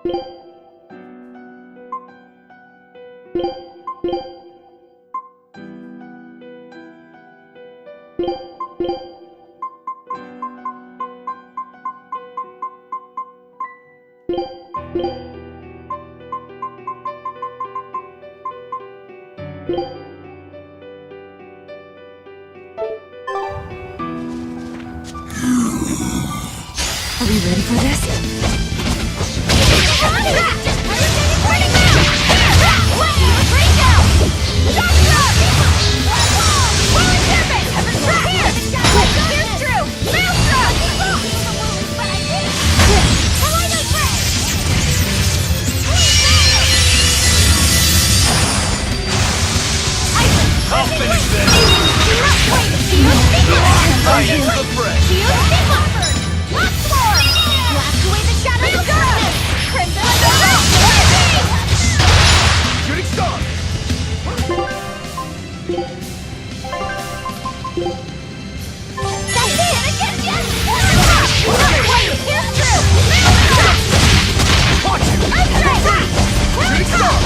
Are we ready for this? I'll finish this! I am the fray! Shooting star! Watch it! Shooting star!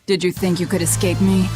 Did you think you could escape me?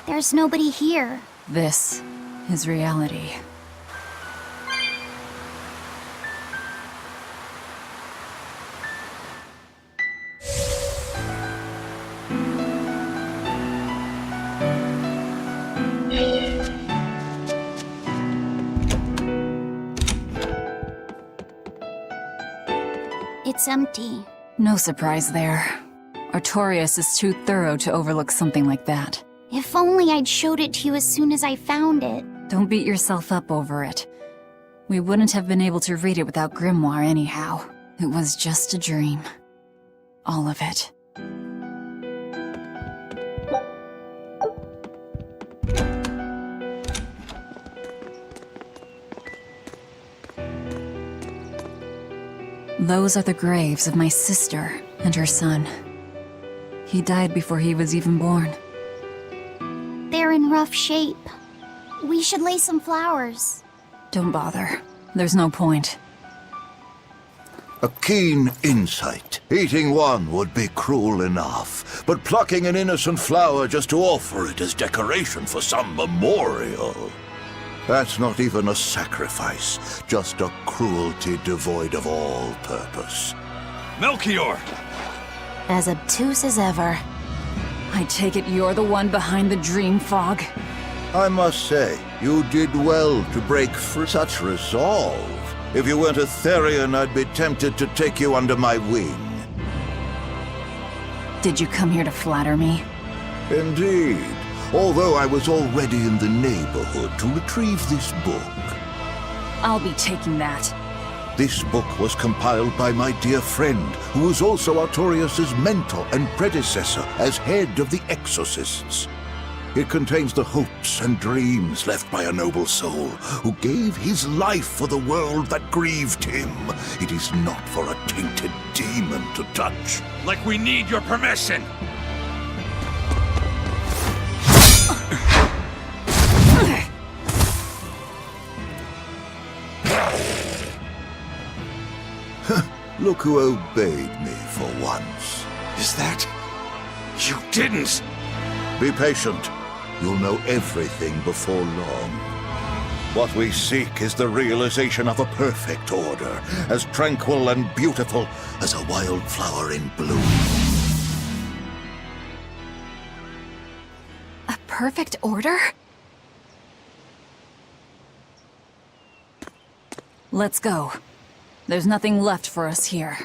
There's nobody here. This is reality. It's empty. No surprise there. Artorias is too thorough to overlook something like that. If only I'd showed it to you as soon as I found it. Don't beat yourself up over it. We wouldn't have been able to read it without Grimoire anyhow. It was just a dream. All of it. Those are the graves of my sister and her son. He died before he was even born. They're in rough shape. We should lay some flowers. Don't bother. There's no point. A keen insight. Eating one would be cruel enough, but plucking an innocent flower just to offer it as decoration for some memorial. That's not even a sacrifice, just a cruelty devoid of all purpose. Melchior! As obtuse as ever. I take it you're the one behind the dream fog. I must say, you did well to break free. Such resolve. If you weren't a Therian, I'd be tempted to take you under my wing. Did you come here to flatter me? Indeed. Although I was already in the neighborhood to retrieve this book. I'll be taking that. This book was compiled by my dear friend, who was also Artorias' mentor and predecessor as head of the Exorcists. It contains the hopes and dreams left by a noble soul who gave his life for the world that grieved him. It is not for a tainted demon to touch. Like we need your permission! Look who obeyed me for once. Is that... You didn't! Be patient. You'll know everything before long. What we seek is the realization of a perfect order, as tranquil and beautiful as a wildflower in bloom. A perfect order? Let's go. There's nothing left for us here.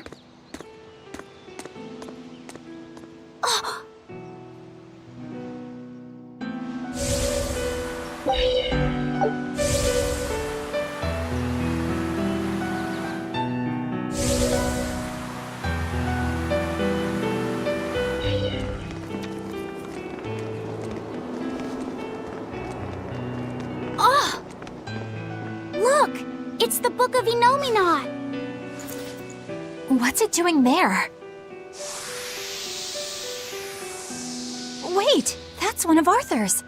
Oh! Look! It's the Book of Enominat! What's it doing there? Wait! That's one of Arthur's!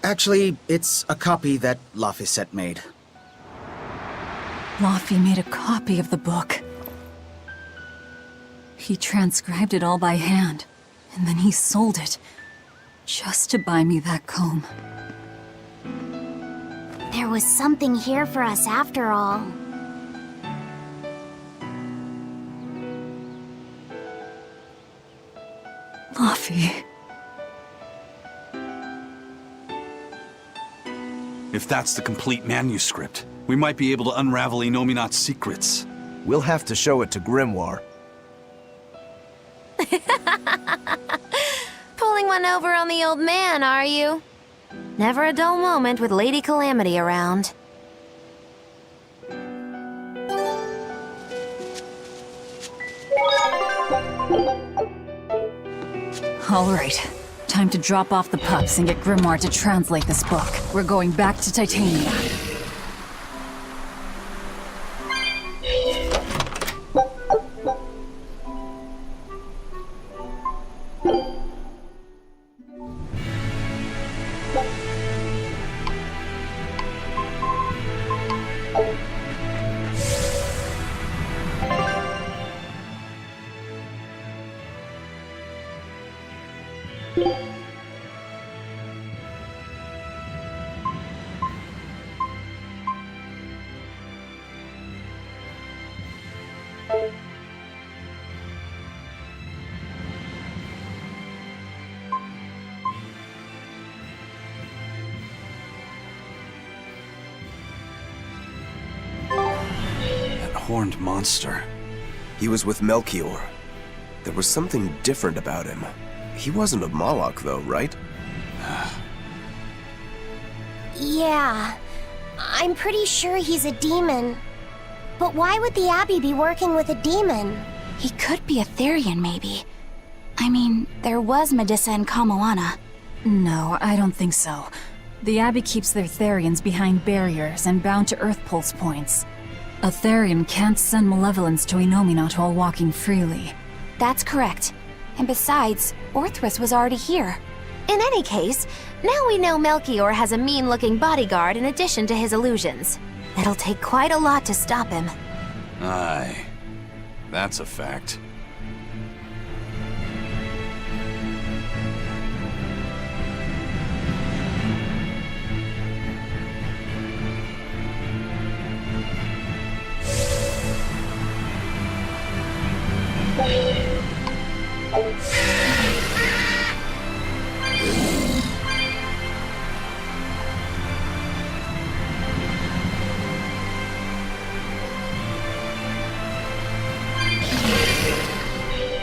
Actually, it's a copy that Laphicet made. Laffy made a copy of the book. He transcribed it all by hand, and then he sold it, just to buy me that comb. There was something here for us after all. Laffy. If that's the complete manuscript, we might be able to unravel Inominat's secrets. We'll have to show it to Grimoire. Pulling one over on the old man, are you? Never a dull moment with Lady Calamity around. All right. Time to drop off the pups and get Grimoire to translate this book. We're going back to Titania. Horned monster. He was with Melchior. There was something different about him. He wasn't a Moloch, though, right? Yeah, I'm pretty sure he's a demon. But why would the Abbey be working with a demon? He could be a Therian, maybe. I mean, there was Medusa and Kamoana. No, I don't think so. The Abbey keeps their Therians behind barriers and bound to Earth Pulse points. A Therian can't send malevolence to Inominat while walking freely. That's correct. And besides, Orthrus was already here. In any case, now we know Melchior has a mean-looking bodyguard in addition to his illusions. It'll take quite a lot to stop him. Aye. That's a fact.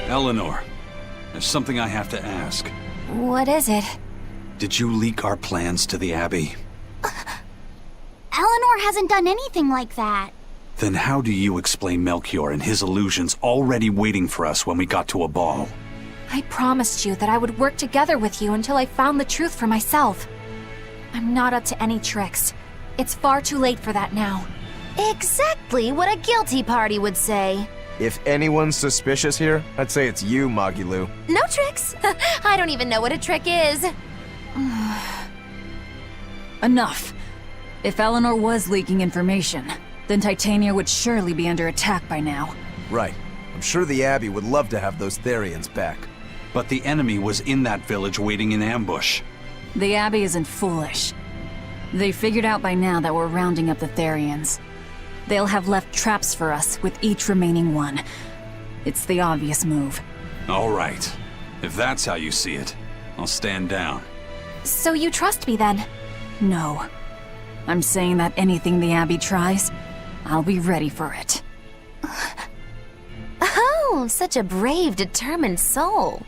Eleanor, there's something I have to ask. What is it? Did you leak our plans to the Abbey? Eleanor hasn't done anything like that. Then how do you explain Melchior and his illusions already waiting for us when we got to a ball? I promised you that I would work together with you until I found the truth for myself. I'm not up to any tricks. It's far too late for that now. Exactly what a guilty party would say. If anyone's suspicious here, I'd say it's you, Magilu. No tricks. I don't even know what a trick is. Enough. If Eleanor was leaking information, then Titania would surely be under attack by now. Right. I'm sure the Abbey would love to have those Therians back. But the enemy was in that village waiting in ambush. The Abbey isn't foolish. They figured out by now that we're rounding up the Therians. They'll have left traps for us with each remaining one. It's the obvious move. All right. If that's how you see it, I'll stand down. So you trust me then? No. I'm saying that anything the Abbey tries, I'll be ready for it. Oh, such a brave, determined soul.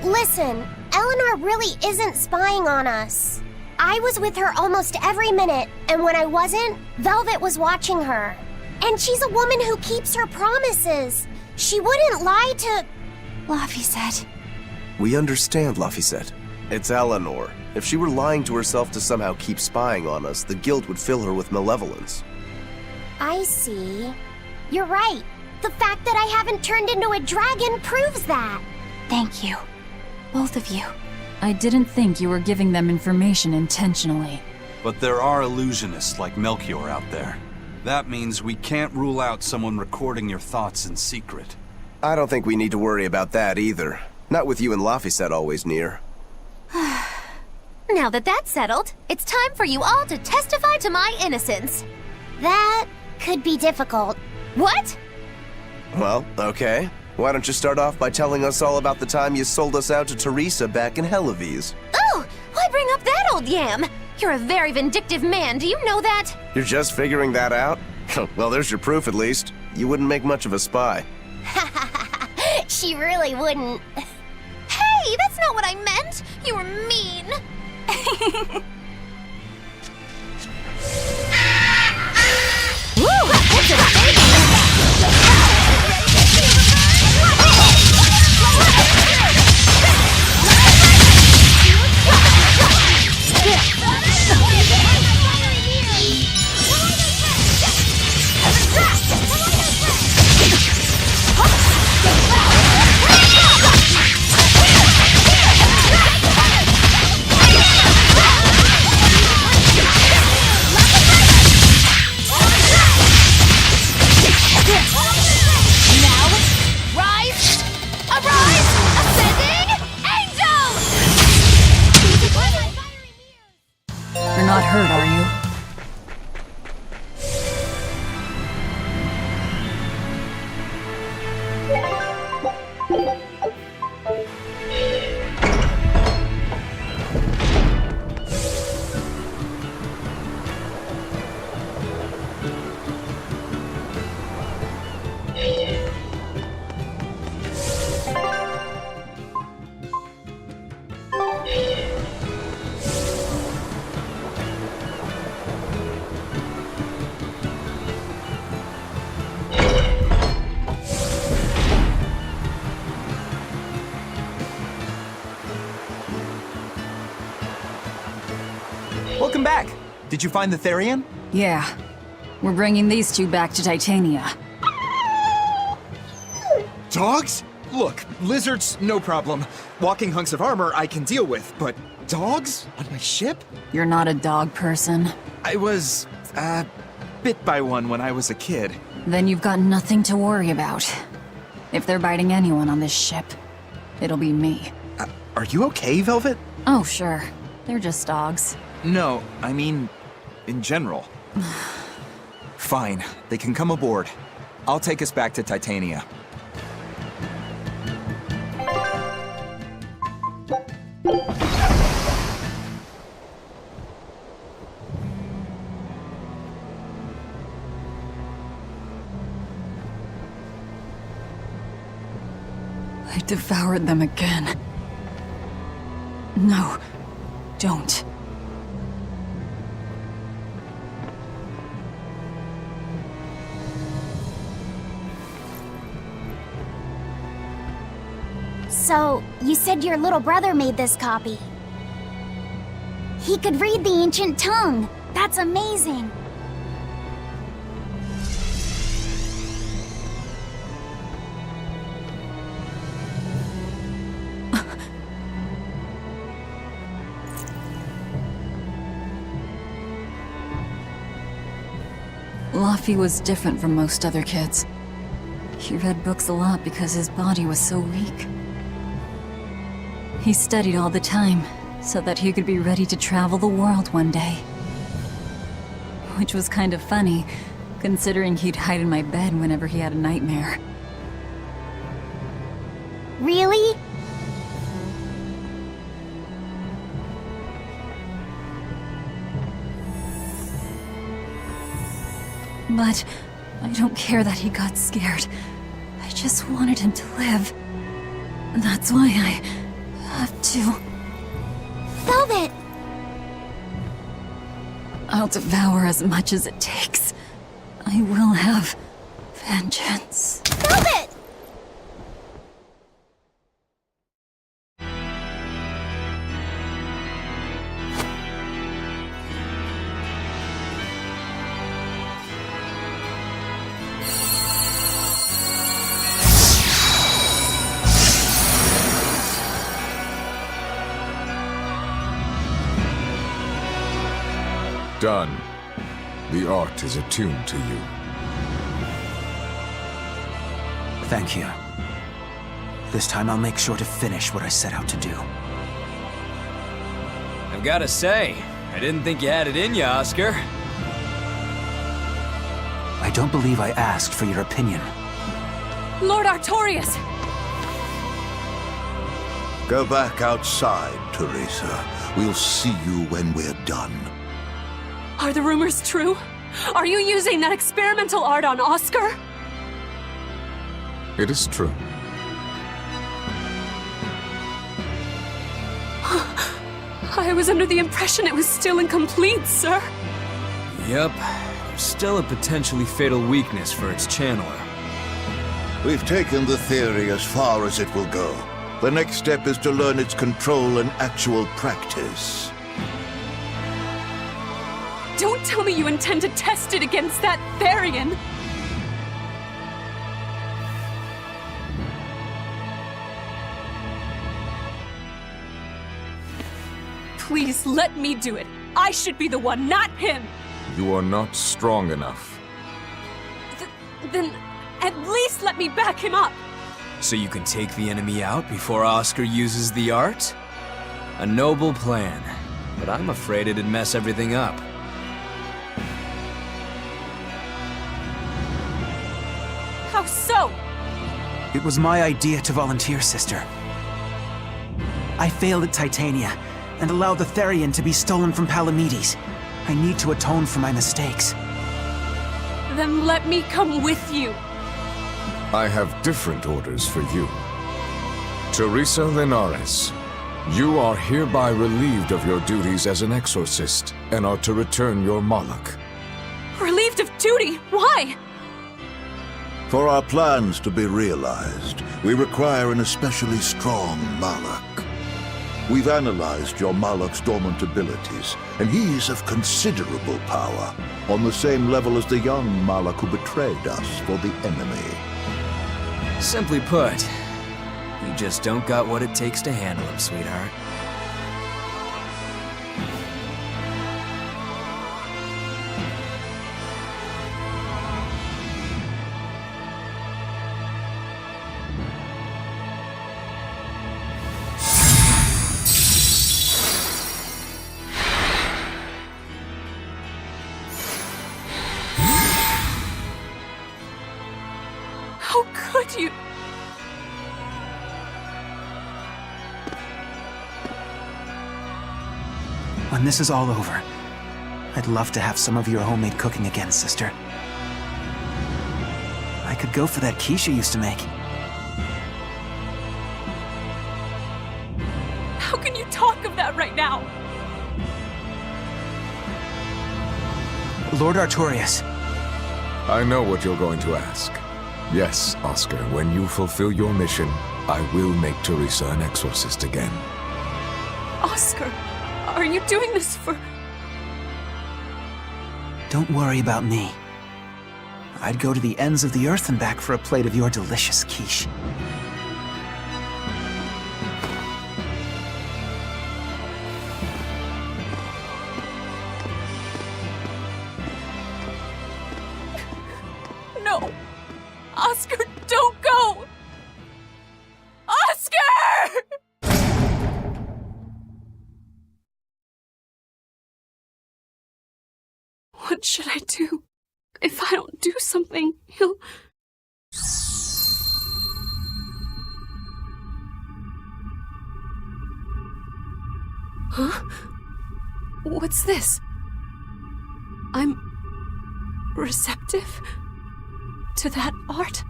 Listen, Eleanor really isn't spying on us. I was with her almost every minute, and when I wasn't, Velvet was watching her. And she's a woman who keeps her promises. She wouldn't lie to... Laphicet. We understand, Laphicet. It's Eleanor. If she were lying to herself to somehow keep spying on us, the guilt would fill her with malevolence. I see. You're right. The fact that I haven't turned into a dragon proves that. Thank you. Both of you. I didn't think you were giving them information intentionally. But there are illusionists like Melchior out there. That means we can't rule out someone recording your thoughts in secret. I don't think we need to worry about that either. Not with you and Laphicet always near. Now that that's settled, it's time for you all to testify to my innocence. That could be difficult. What? Well, okay. Why don't you start off by telling us all about the time you sold us out to Teresa back in Helives? Oh, why bring up that old yam? You're a very vindictive man, do you know that? You're just figuring that out? Well, there's your proof at least. You wouldn't make much of a spy. She really wouldn't. Hey, that's not what I meant! You were mean! Woo! That's a baby! You're not hurt, are you? Welcome back! Did you find the Therian? Yeah. We're bringing these two back to Titania. Dogs? Look, lizards, no problem. Walking hunks of armor I can deal with, but dogs? On my ship? You're not a dog person. I was, bit by one when I was a kid. Then you've got nothing to worry about. If they're biting anyone on this ship, it'll be me. Are you okay, Velvet? Oh, sure. They're just dogs. No, I mean, in general. Fine, they can come aboard. I'll take us back to Titania. I devoured them again. No, don't. So, you said your little brother made this copy. He could read the ancient tongue. That's amazing. Laffy was different from most other kids. He read books a lot because his body was so weak. He studied all the time, so that he could be ready to travel the world one day. Which was kind of funny, considering he'd hide in my bed whenever he had a nightmare. Really? But I don't care that he got scared. I just wanted him to live. That's why I have to. Velvet! I'll devour as much as it takes. I will have vengeance. Velvet! Done. The art is attuned to you. Thank you. This time I'll make sure to finish what I set out to do. I've gotta say, I didn't think you had it in you, Oscar. I don't believe I asked for your opinion. Lord Artorias! Go back outside, Teresa. We'll see you when we're done. Are the rumors true? Are you using that experimental art on Oscar? It is true. I was under the impression it was still incomplete, sir. Yep. There's still a potentially fatal weakness for its channeler. We've taken the theory as far as it will go. The next step is to learn its control and actual practice. Don't tell me you intend to test it against that Therian! Please let me do it. I should be the one, not him! You are not strong enough. Then at least let me back him up! So you can take the enemy out before Oscar uses the art? A noble plan, but I'm afraid it'd mess everything up. How so? It was my idea to volunteer, sister. I failed at Titania, and allowed the Therian to be stolen from Palamedes. I need to atone for my mistakes. Then let me come with you. I have different orders for you. Teresa Linares, you are hereby relieved of your duties as an exorcist and are to return your Moloch. Relieved of duty? Why? For our plans to be realized, we require an especially strong Moloch. We've analyzed your Moloch's dormant abilities, and he is of considerable power, on the same level as the young Moloch who betrayed us for the enemy. Simply put, you just don't got what it takes to handle him, sweetheart. How could you? When this is all over, I'd love to have some of your homemade cooking again, sister. I could go for that quiche you used to make. How can you talk of that right now? Lord Artorias. I know what you're going to ask. Yes, Oscar, when you fulfill your mission, I will make Teresa an exorcist again. Oscar, are you doing this for... Don't worry about me. I'd go to the ends of the earth and back for a plate of your delicious quiche. No! Oscar, don't go! Oscar! What should I do? If I don't do something, he'll... Huh? What's this? I'm... receptive? To that art?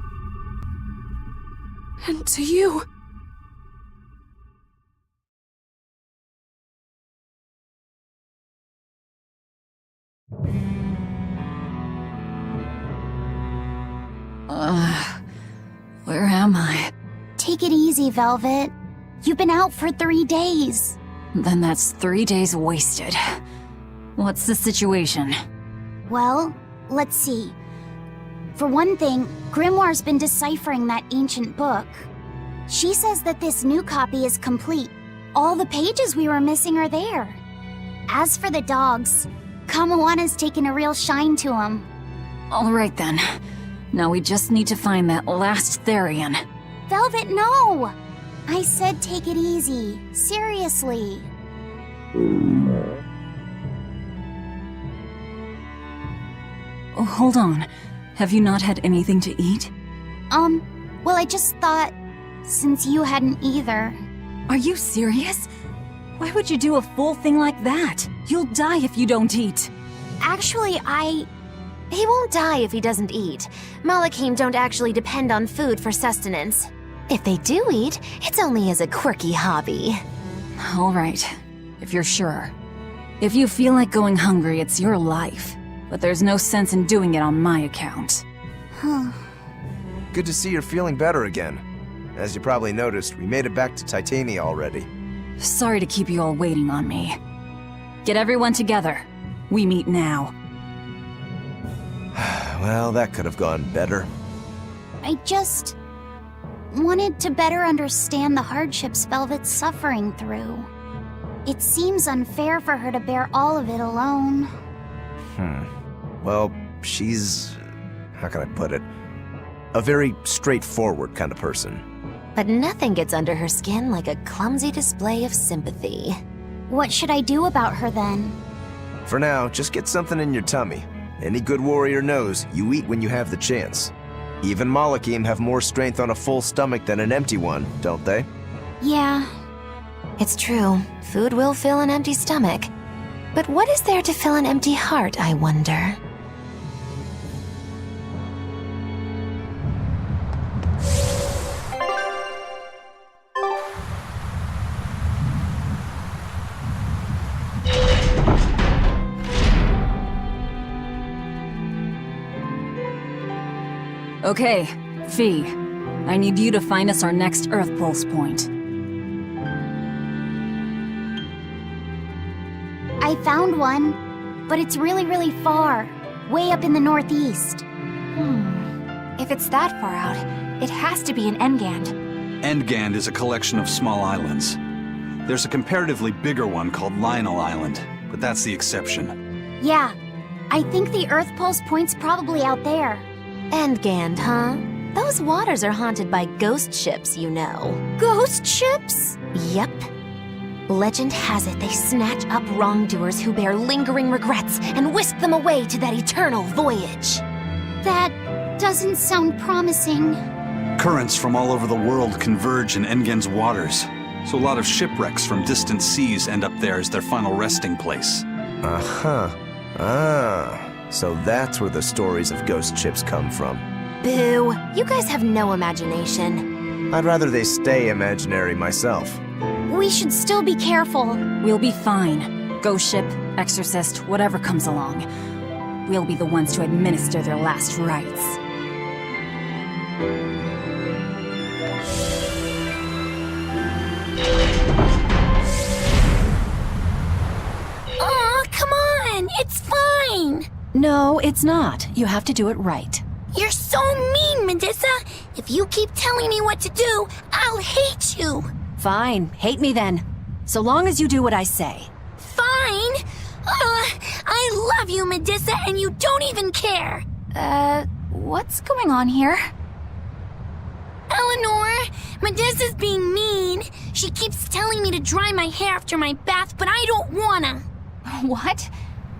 And to you? Where am I? Take it easy, Velvet. You've been out for 3 days. Then that's 3 days wasted. What's the situation? Well, let's see. For one thing, Grimoire's been deciphering that ancient book. She says that this new copy is complete. All the pages we were missing are there. As for the dogs, Kamawana's taken a real shine to them. All right then. Now we just need to find that last Therian. Velvet, no! I said take it easy. Seriously. Oh, hold on. Have you not had anything to eat? Well, I just thought, since you hadn't either. Are you serious? Why would you do a full thing like that? You'll die if you don't eat. Actually, He won't die if he doesn't eat. Malachim don't actually depend on food for sustenance. If they do eat, it's only as a quirky hobby. All right, if you're sure. If you feel like going hungry, it's your life. But there's no sense in doing it on my account. Good to see you're feeling better again. As you probably noticed, we made it back to Titania already. Sorry to keep you all waiting on me. Get everyone together. We meet now. Well, that could have gone better. I just wanted to better understand the hardships Velvet's suffering through. It seems unfair for her to bear all of it alone. Well, she's... how can I put it? A very straightforward kind of person. But nothing gets under her skin like a clumsy display of sympathy. What should I do about her then? For now, just get something in your tummy. Any good warrior knows you eat when you have the chance. Even Malachim have more strength on a full stomach than an empty one, don't they? Yeah. It's true, food will fill an empty stomach. But what is there to fill an empty heart, I wonder? Okay, Fee. I need you to find us our next Earth Pulse point. I found one, but it's really, really far. Way up in the northeast. If it's that far out, it has to be in Engand. Endgand is a collection of small islands. There's a comparatively bigger one called Lionel Island, but that's the exception. Yeah, I think the Earth Pulse point's probably out there. Endgand, huh? Those waters are haunted by ghost ships, you know. Ghost ships? Yep. Legend has it they snatch up wrongdoers who bear lingering regrets and whisk them away to that eternal voyage. That doesn't sound promising. Currents from all over the world converge in Engand's waters, so a lot of shipwrecks from distant seas end up there as their final resting place. Uh-huh. So that's where the stories of ghost ships come from. Boo! You guys have no imagination. I'd rather they stay imaginary myself. We should still be careful. We'll be fine. Ghost ship, exorcist, whatever comes along. We'll be the ones to administer their last rites. Aw, come on! It's fine! No, it's not. You have to do it right. You're so mean, Medissa! If you keep telling me what to do, I'll hate you! Fine, hate me then. So long as you do what I say. Fine! I love you, Medissa, and you don't even care! What's going on here? Eleanor, Medissa's being mean. She keeps telling me to dry my hair after my bath, but I don't wanna. What?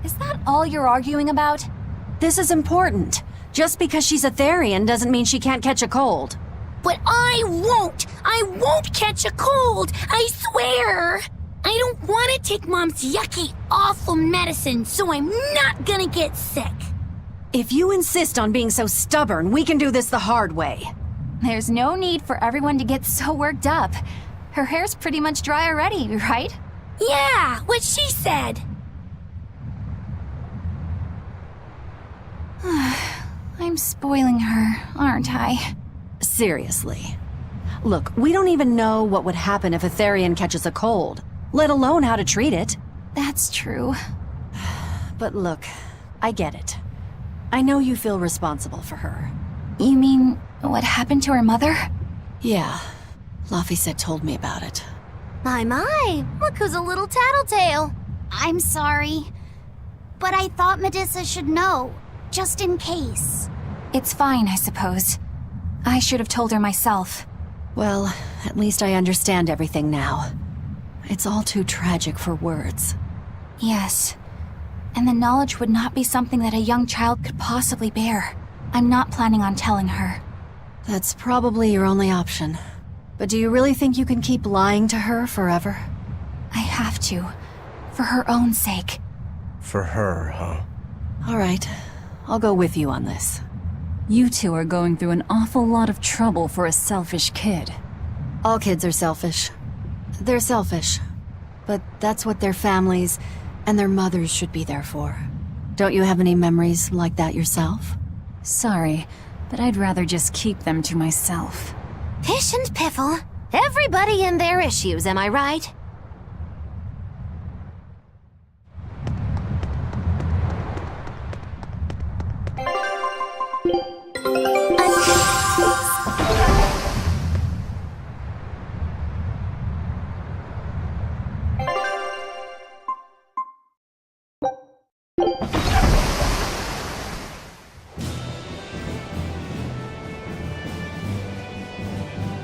Is that all you're arguing about? This is important. Just because she's a Therian doesn't mean she can't catch a cold. But I won't! I won't catch a cold! I swear! I don't want to take Mom's yucky, awful medicine, so I'm not gonna get sick. If you insist on being so stubborn, we can do this the hard way. There's no need for everyone to get so worked up. Her hair's pretty much dry already, right? Yeah, what she said. I'm spoiling her, aren't I? Seriously. Look, we don't even know what would happen if a Therian catches a cold, let alone how to treat it. That's true. But look, I get it. I know you feel responsible for her. You mean what happened to her mother? Yeah, Laphicet told me about it. My, look who's a little tattletale. I'm sorry, but I thought Medissa should know, just in case. It's fine, I suppose. I should have told her myself. Well, at least I understand everything now. It's all too tragic for words. Yes. And the knowledge would not be something that a young child could possibly bear. I'm not planning on telling her. That's probably your only option. But do you really think you can keep lying to her forever? I have to. For her own sake. For her, huh? Alright, I'll go with you on this. You two are going through an awful lot of trouble for a selfish kid. All kids are selfish. They're selfish. But that's what their families and their mothers should be there for. Don't you have any memories like that yourself? Sorry, but I'd rather just keep them to myself. Pish and piffle. Everybody and their issues, am I right?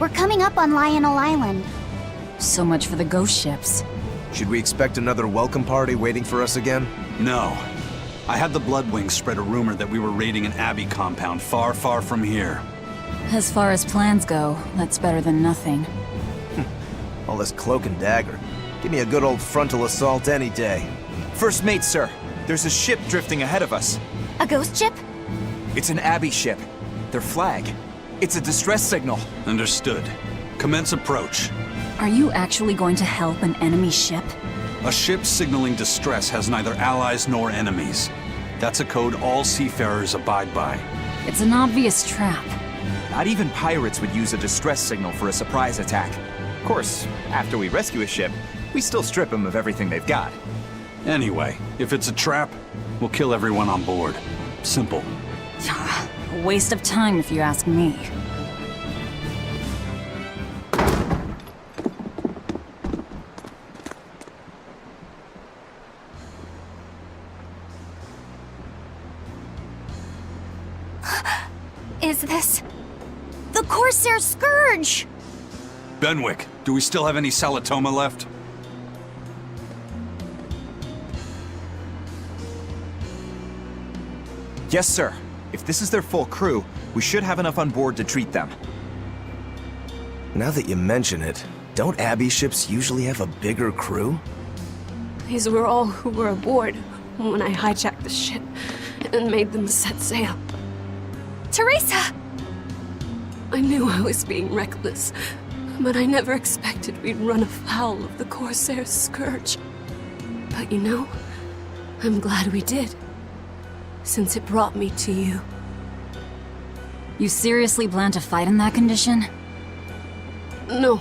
We're coming up on Lionel Island. So much for the ghost ships. Should we expect another welcome party waiting for us again? No. I had the Bloodwings spread a rumor that we were raiding an Abbey compound far, far from here. As far as plans go, that's better than nothing. All this cloak and dagger. Give me a good old frontal assault any day. First mate, sir. There's a ship drifting ahead of us. A ghost ship? It's an Abbey ship. Their flag. It's a distress signal. Understood. Commence approach. Are you actually going to help an enemy ship? A ship signaling distress has neither allies nor enemies. That's a code all seafarers abide by. It's an obvious trap. Not even pirates would use a distress signal for a surprise attack. Of course, after we rescue a ship, we still strip them of everything they've got. Anyway, if it's a trap, we'll kill everyone on board. Simple. A waste of time if you ask me. Is this... The Corsair Scourge! Benwick, do we still have any Salatoma left? Yes, sir. If this is their full crew, we should have enough on board to treat them. Now that you mention it, don't Abbey ships usually have a bigger crew? These were all who were aboard when I hijacked the ship and made them set sail. Teresa! I knew I was being reckless, but I never expected we'd run afoul of the Corsair's Scourge. But you know, I'm glad we did, since it brought me to you. You seriously plan to fight in that condition? No.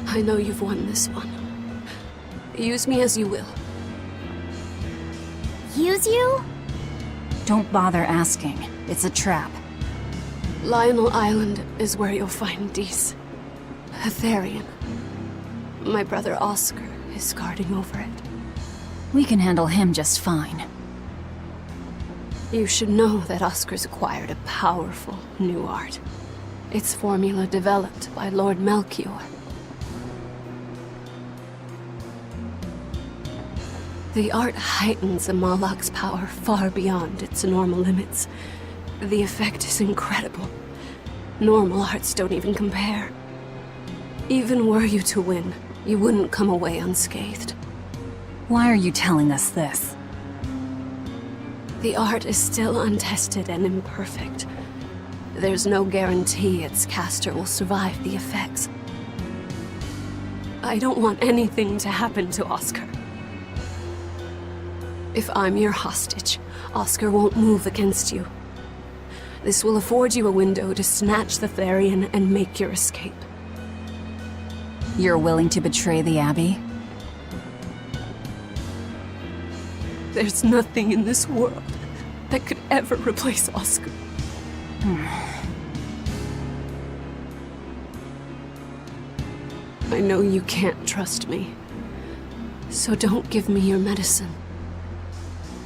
I know you've won this one. Use me as you will. Use you? Don't bother asking. It's a trap. Lionel Island is where you'll find Dees. A Therian. My brother Oscar is guarding over it. We can handle him just fine. You should know that Oscar's acquired a powerful new art. Its formula developed by Lord Melchior. The art heightens a Malak's power far beyond its normal limits. The effect is incredible. Normal arts don't even compare. Even were you to win, you wouldn't come away unscathed. Why are you telling us this? The art is still untested and imperfect. There's no guarantee its caster will survive the effects. I don't want anything to happen to Oscar. If I'm your hostage, Oscar won't move against you. This will afford you a window to snatch the Therian and make your escape. You're willing to betray the Abbey? There's nothing in this world that could ever replace Oscar. I know you can't trust me, so don't give me your medicine.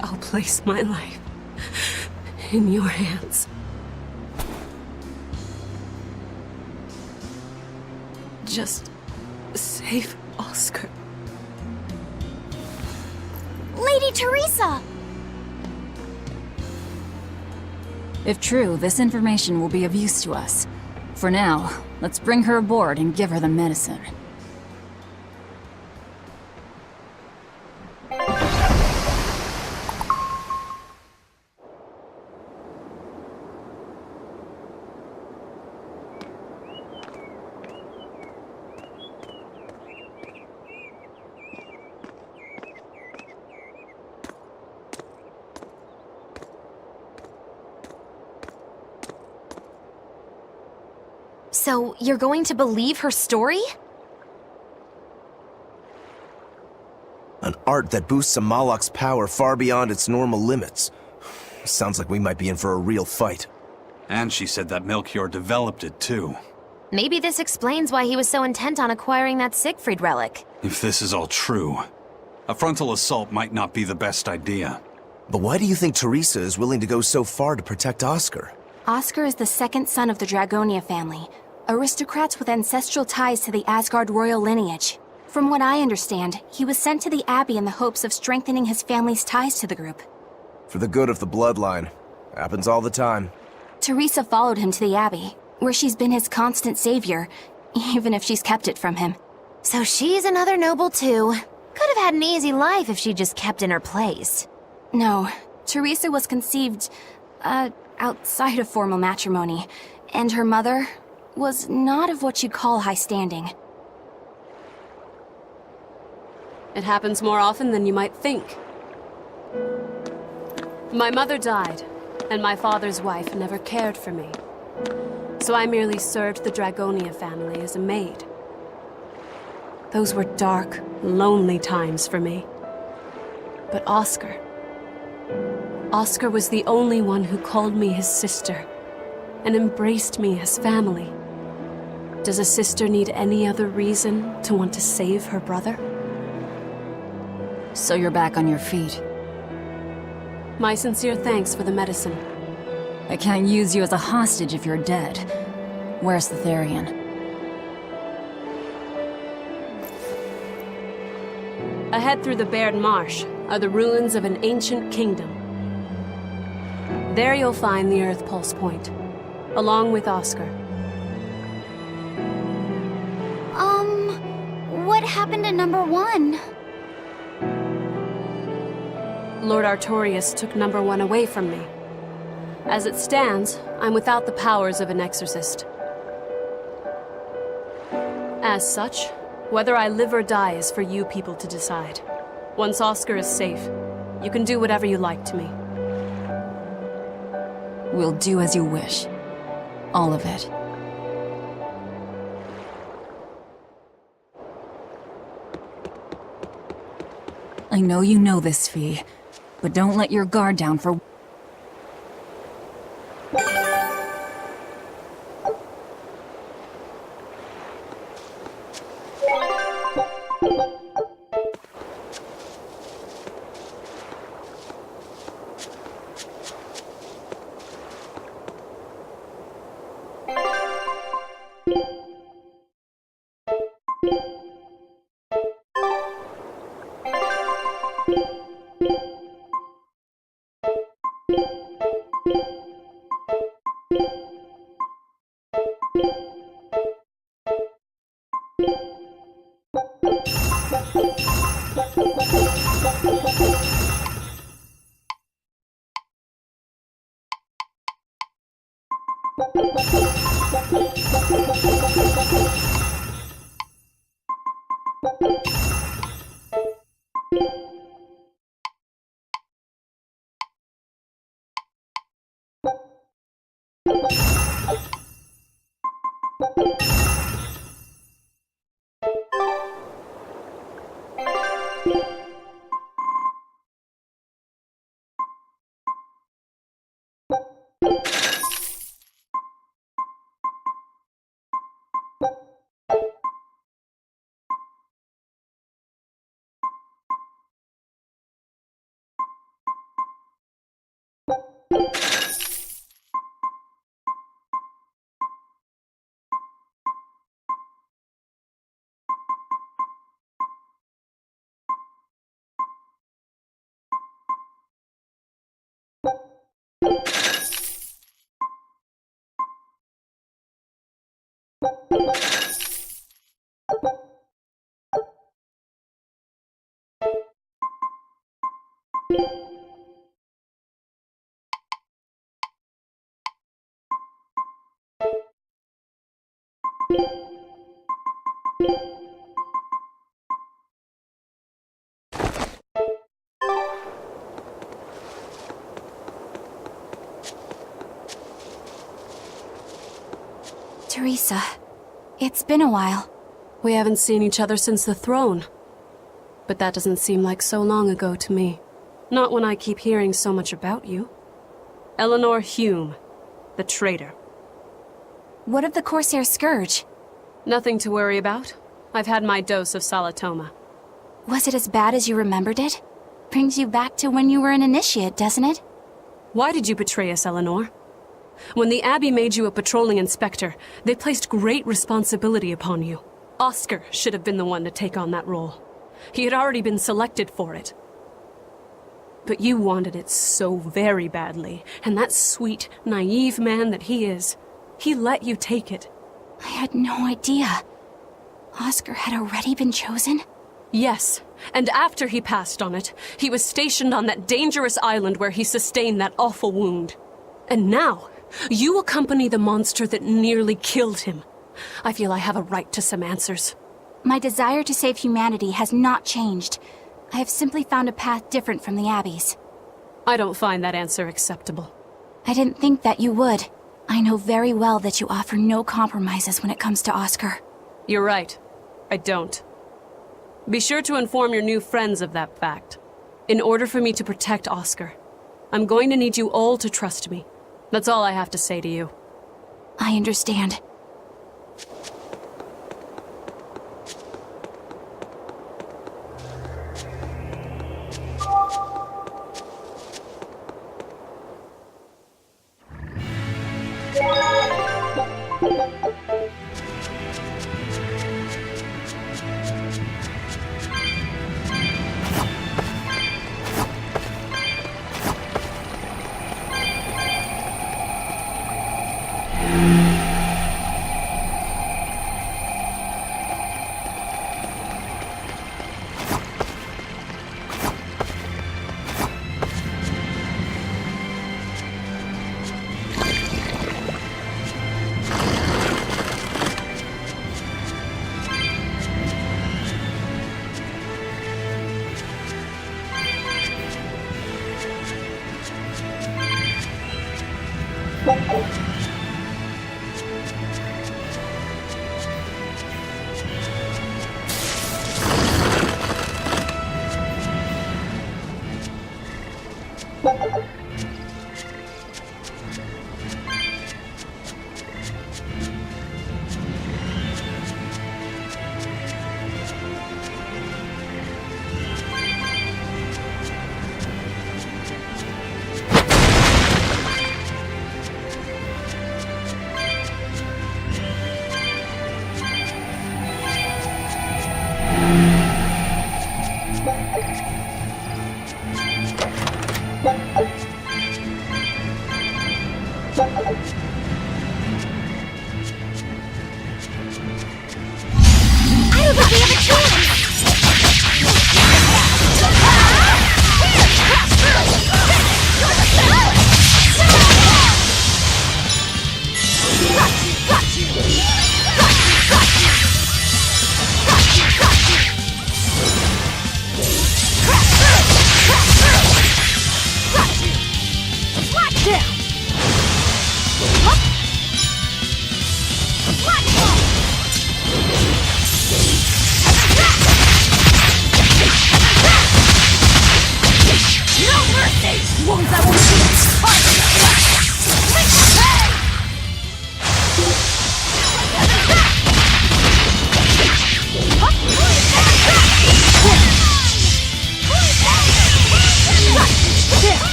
I'll place my life in your hands. Just save Oscar. Lady Teresa! If true, this information will be of use to us. For now, let's bring her aboard and give her the medicine. So, you're going to believe her story? An art that boosts a Malak's power far beyond its normal limits. Sounds like we might be in for a real fight. And she said that Melchior developed it too. Maybe this explains why he was so intent on acquiring that Siegfried relic. If this is all true, a frontal assault might not be the best idea. But why do you think Teresa is willing to go so far to protect Oscar? Oscar is the second son of the Dragonia family, aristocrats with ancestral ties to the Asgard royal lineage. From what I understand, he was sent to the Abbey in the hopes of strengthening his family's ties to the group. For the good of the bloodline. Happens all the time. Teresa followed him to the Abbey, where she's been his constant savior, even if she's kept it from him. So she's another noble too. Could have had an easy life if she just kept in her place. No, Teresa was conceived, outside of formal matrimony, and her mother was not of what you'd call high standing. It happens more often than you might think. My mother died, and my father's wife never cared for me. So I merely served the Dragonia family as a maid. Those were dark, lonely times for me. But Oscar was the only one who called me his sister and embraced me as family. Does a sister need any other reason to want to save her brother? So you're back on your feet. My sincere thanks for the medicine. I can't use you as a hostage if you're dead. Where's the Therian? Ahead through the Baird Marsh are the ruins of an ancient kingdom. There you'll find the Earth Pulse Point, along with Oscar. What happened to number 1? Lord Artorius took number 1 away from me. As it stands, I'm without the powers of an exorcist. As such, whether I live or die is for you people to decide. Once Oscar is safe, you can do whatever you like to me. We'll do as you wish. All of it. I know you know this, Fee, but don't let your guard down for... Teresa, it's been a while. We haven't seen each other since the throne. But that doesn't seem like so long ago to me. Not when I keep hearing so much about you. Eleanor Hume, the traitor. What of the Corsair Scourge? Nothing to worry about. I've had my dose of Salatoma. Was it as bad as you remembered it? Brings you back to when you were an initiate, doesn't it? Why did you betray us, Eleanor? When the Abbey made you a patrolling inspector, they placed great responsibility upon you. Oscar should have been the one to take on that role. He had already been selected for it. But you wanted it so very badly, and that sweet, naive man that he is, he let you take it. I had no idea. Oscar had already been chosen? Yes, and after he passed on it, he was stationed on that dangerous island where he sustained that awful wound. And now, you accompany the monster that nearly killed him. I feel I have a right to some answers. My desire to save humanity has not changed. I have simply found a path different from the Abbey's. I don't find that answer acceptable. I didn't think that you would. I know very well that you offer no compromises when it comes to Oscar. You're right. I don't. Be sure to inform your new friends of that fact. In order for me to protect Oscar, I'm going to need you all to trust me. That's all I have to say to you. I understand.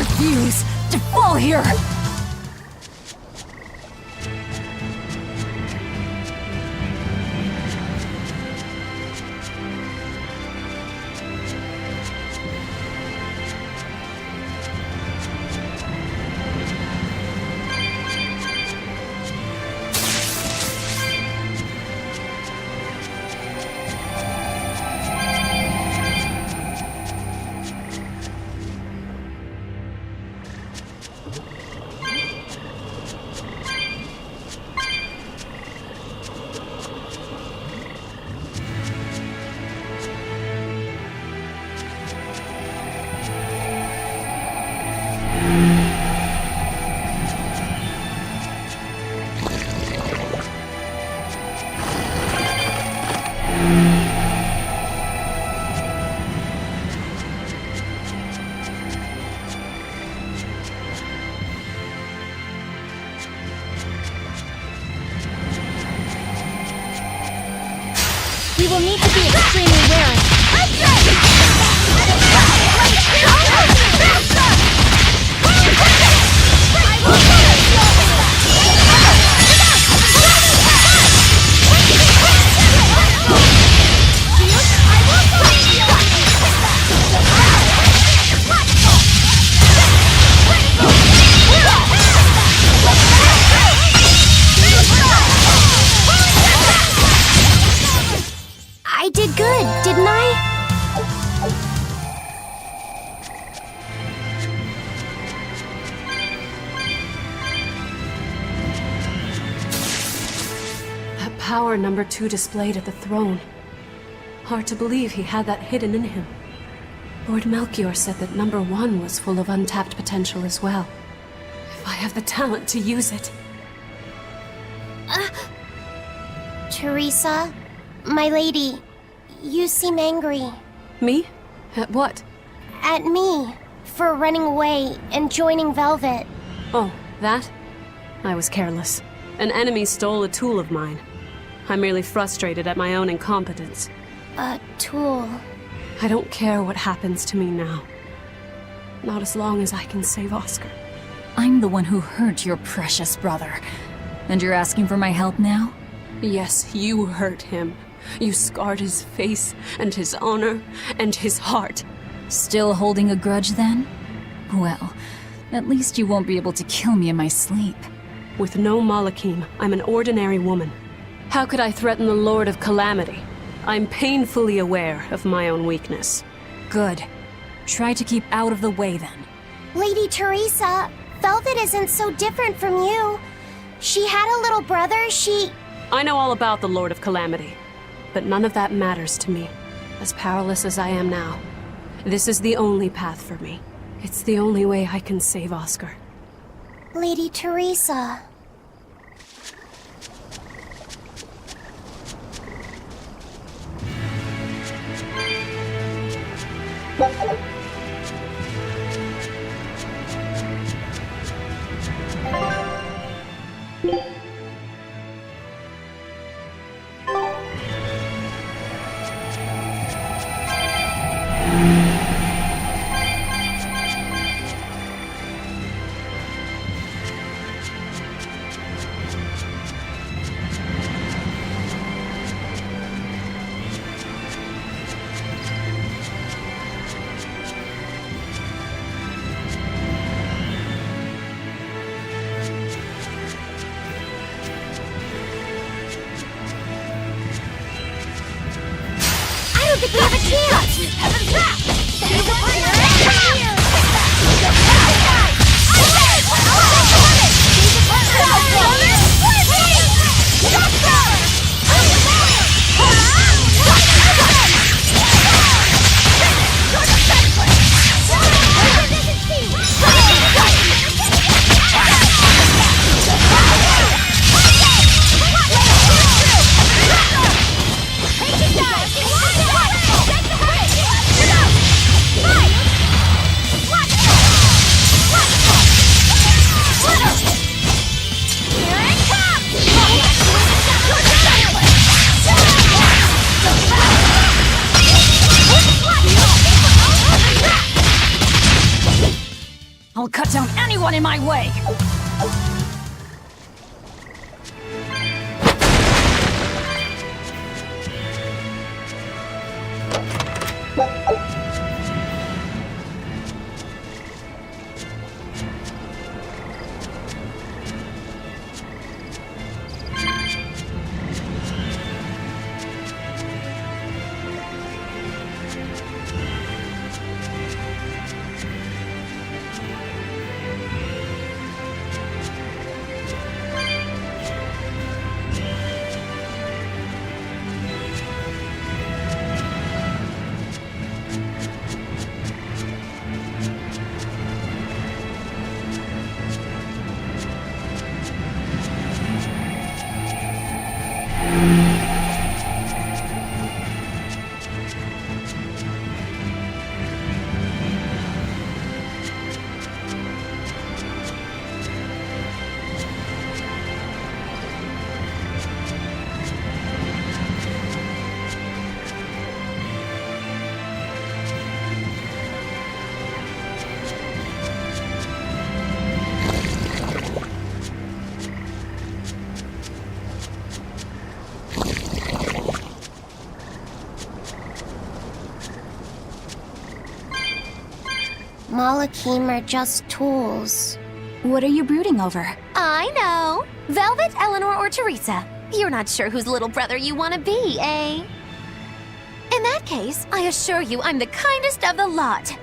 refuse to fall here! We will need to be extremely wary. I did good, didn't I? That power number 2 displayed at the throne. Hard to believe he had that hidden in him. Lord Melchior said that number 1 was full of untapped potential as well. If I have the talent to use it. Teresa, my lady, you seem angry. Me? At what? At me, for running away and joining Velvet. Oh, that? I was careless. An enemy stole a tool of mine. I'm merely frustrated at my own incompetence. A tool. I don't care what happens to me now. Not as long as I can save Oscar. I'm the one who hurt your precious brother. And you're asking for my help now? Yes, you hurt him. You scarred his face, and his honor, and his heart. Still holding a grudge then? Well, at least you won't be able to kill me in my sleep. With no Malakim, I'm an ordinary woman. How could I threaten the Lord of Calamity? I'm painfully aware of my own weakness. Good. Try to keep out of the way then. Lady Teresa, Velvet isn't so different from you. She had a little brother, I know all about the Lord of Calamity, but none of that matters to me. As powerless as I am now, this is the only path for me. It's the only way I can save Oscar. Lady Teresa. I'll cut down anyone in my way! Malachim are just tools. What are you brooding over? I know. Velvet, Eleanor, or Teresa. You're not sure whose little brother you want to be, eh? In that case, I assure you I'm the kindest of the lot.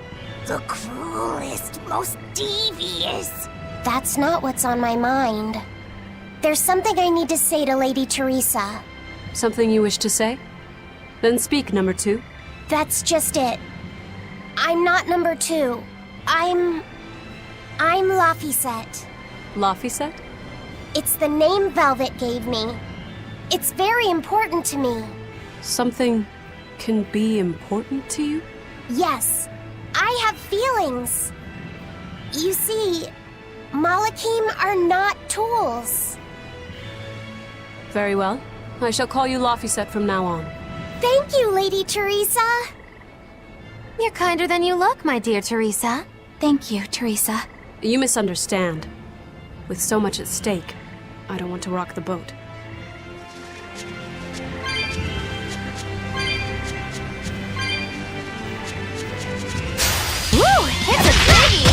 The cruelest, most devious. That's not what's on my mind. There's something I need to say to Lady Teresa. Something you wish to say? Then speak, number 2. That's just it. I'm not number 2. I'm Laphicet. Laphicet? It's the name Velvet gave me. It's very important to me. Something can be important to you? Yes, I have feelings. You see, Malachim are not tools. Very well. I shall call you Laphicet from now on. Thank you, Lady Teresa. You're kinder than you look, my dear Teresa. Thank you, Teresa. You misunderstand. With so much at stake, I don't want to rock the boat. Woo! It's a biggie!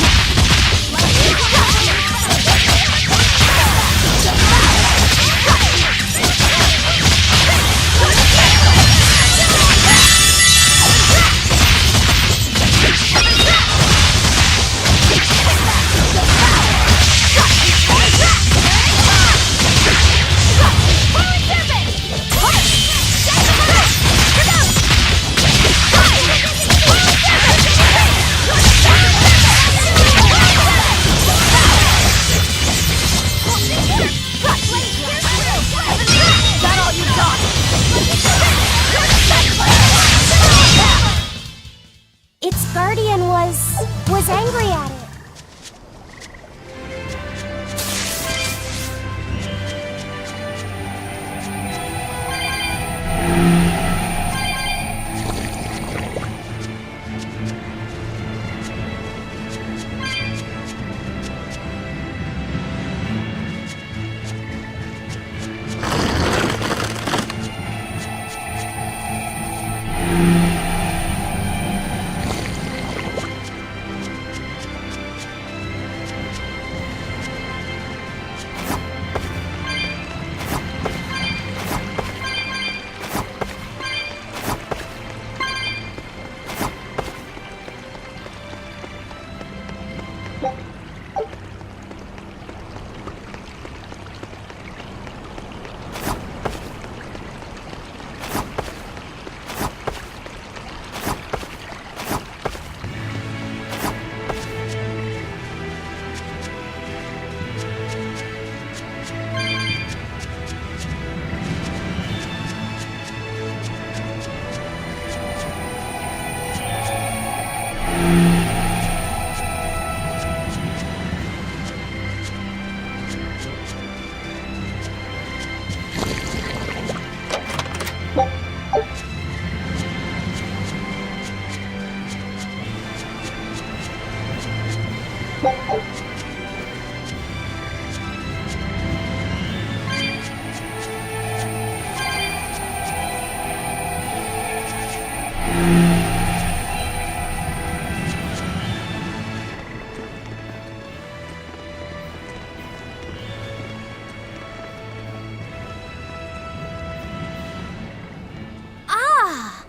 Ah!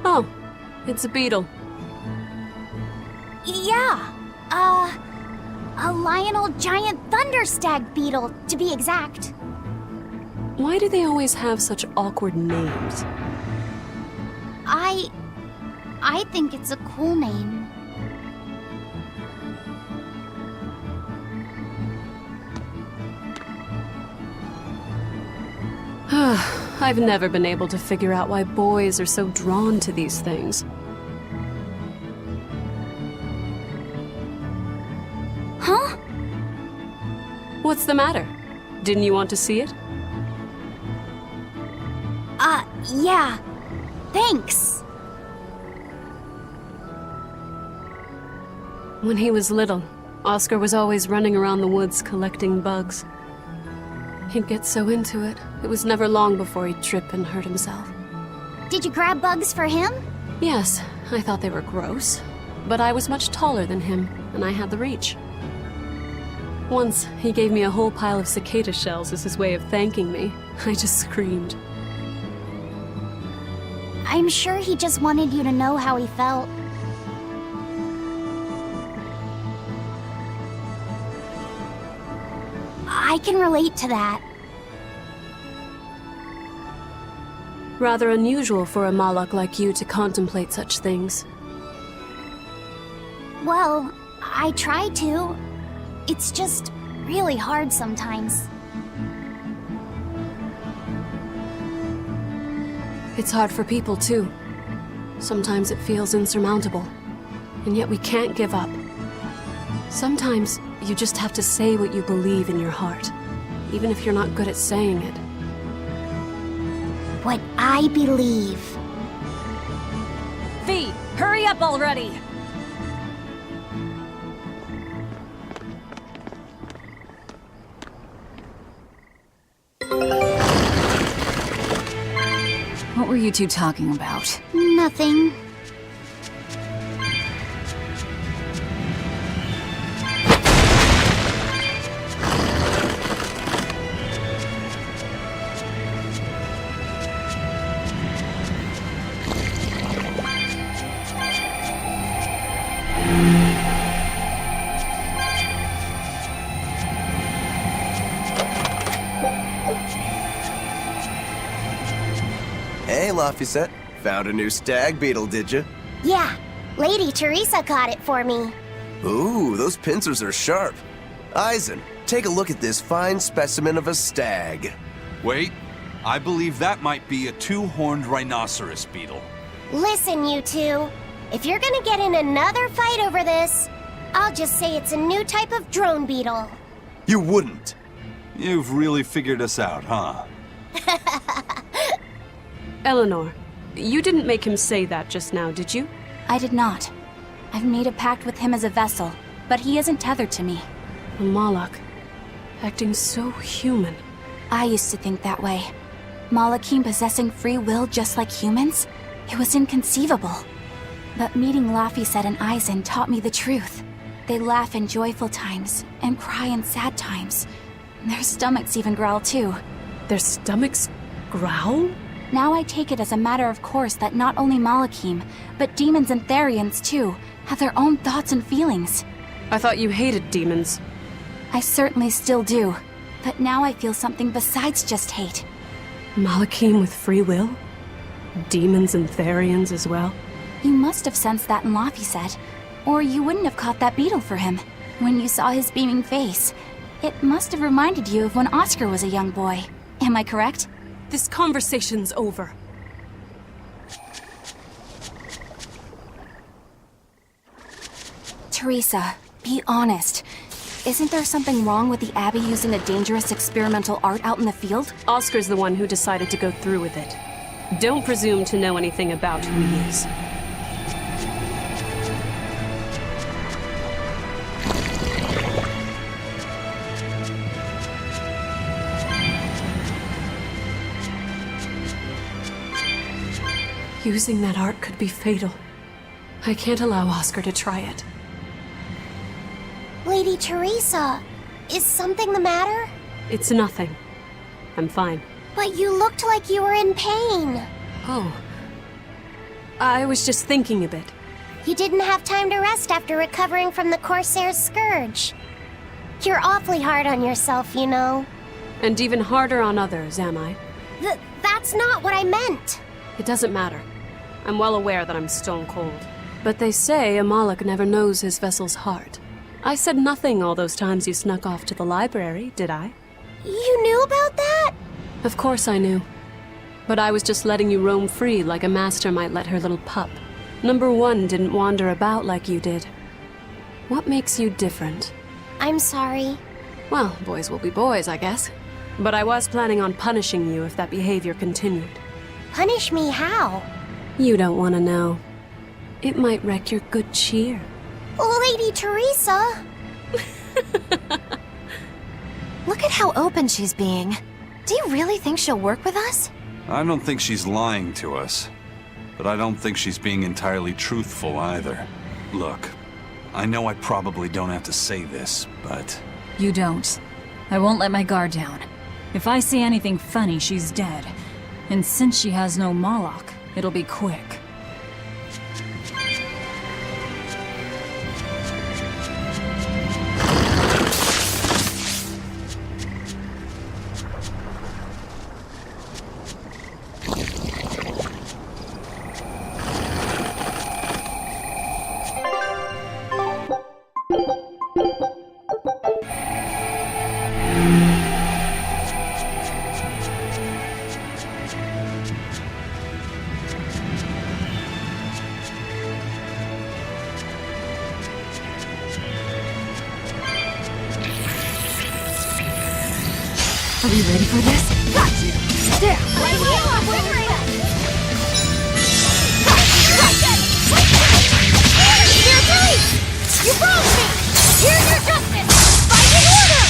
Oh, it's a beetle. Yeah. A Lionel giant thunderstag beetle, to be exact. Why do they always have such awkward names? I think it's a cool name. I've never been able to figure out why boys are so drawn to these things. Huh? What's the matter? Didn't you want to see it? Yeah. Thanks. When he was little, Oscar was always running around the woods collecting bugs. He'd get so into it, it was never long before he'd trip and hurt himself. Did you grab bugs for him? Yes, I thought they were gross, but I was much taller than him, and I had the reach. Once, he gave me a whole pile of cicada shells as his way of thanking me. I just screamed. I'm sure he just wanted you to know how he felt. I can relate to that. Rather unusual for a Malak like you to contemplate such things. Well, I try to. It's just really hard sometimes. It's hard for people, too. Sometimes it feels insurmountable. And yet we can't give up. Sometimes you just have to say what you believe in your heart, even if you're not good at saying it. What I believe. V, hurry up already! What were you two talking about? Nothing. Hey, Laphicet. Found a new stag beetle, did you? Yeah, Lady Teresa caught it for me. Ooh, those pincers are sharp. Eisen, take a look at this fine specimen of a stag. Wait, I believe that might be a two-horned rhinoceros beetle. Listen, you two. If you're gonna get in another fight over this, I'll just say it's a new type of drone beetle. You wouldn't. You've really figured us out, huh? Eleanor, you didn't make him say that just now, did you? I did not. I've made a pact with him as a vessel, but he isn't tethered to me. A Malak, acting so human. I used to think that way. Malakim possessing free will just like humans? It was inconceivable. But meeting Laphicet and Eisen taught me the truth. They laugh in joyful times, and cry in sad times. Their stomachs even growl too. Their stomachs growl? Now I take it as a matter of course that not only Malakim, but demons and Therians too, have their own thoughts and feelings. I thought you hated demons. I certainly still do, but now I feel something besides just hate. Malakim with free will? Demons and Therians as well? You must have sensed that in Laphicet, or you wouldn't have caught that beetle for him. When you saw his beaming face, it must have reminded you of when Oscar was a young boy. Am I correct? This conversation's over. Teresa, be honest. Isn't there something wrong with the Abbey using a dangerous experimental art out in the field? Oscar's the one who decided to go through with it. Don't presume to know anything about who he is. Using that art could be fatal. I can't allow Oscar to try it. Lady Teresa, is something the matter? It's nothing. I'm fine. But you looked like you were in pain. Oh. I was just thinking a bit. You didn't have time to rest after recovering from the Corsair's scourge. You're awfully hard on yourself, you know. And even harder on others, am I? That's not what I meant. It doesn't matter. I'm well aware that I'm stone cold. But they say Amalek never knows his vessel's heart. I said nothing all those times you snuck off to the library, did I? You knew about that? Of course I knew. But I was just letting you roam free like a master might let her little pup. Number one didn't wander about like you did. What makes you different? I'm sorry. Well, boys will be boys, I guess. But I was planning on punishing you if that behavior continued. Punish me how? You don't want to know. It might wreck your good cheer. Lady Teresa! Look at how open she's being. Do you really think she'll work with us? I don't think she's lying to us. But I don't think she's being entirely truthful either. Look, I know I probably don't have to say this, but... You don't. I won't let my guard down. If I see anything funny, she's dead. And since she has no Moloch, it'll be quick. Are we ready for this? Got you! There! You broke me! Here's your justice! Fight in order!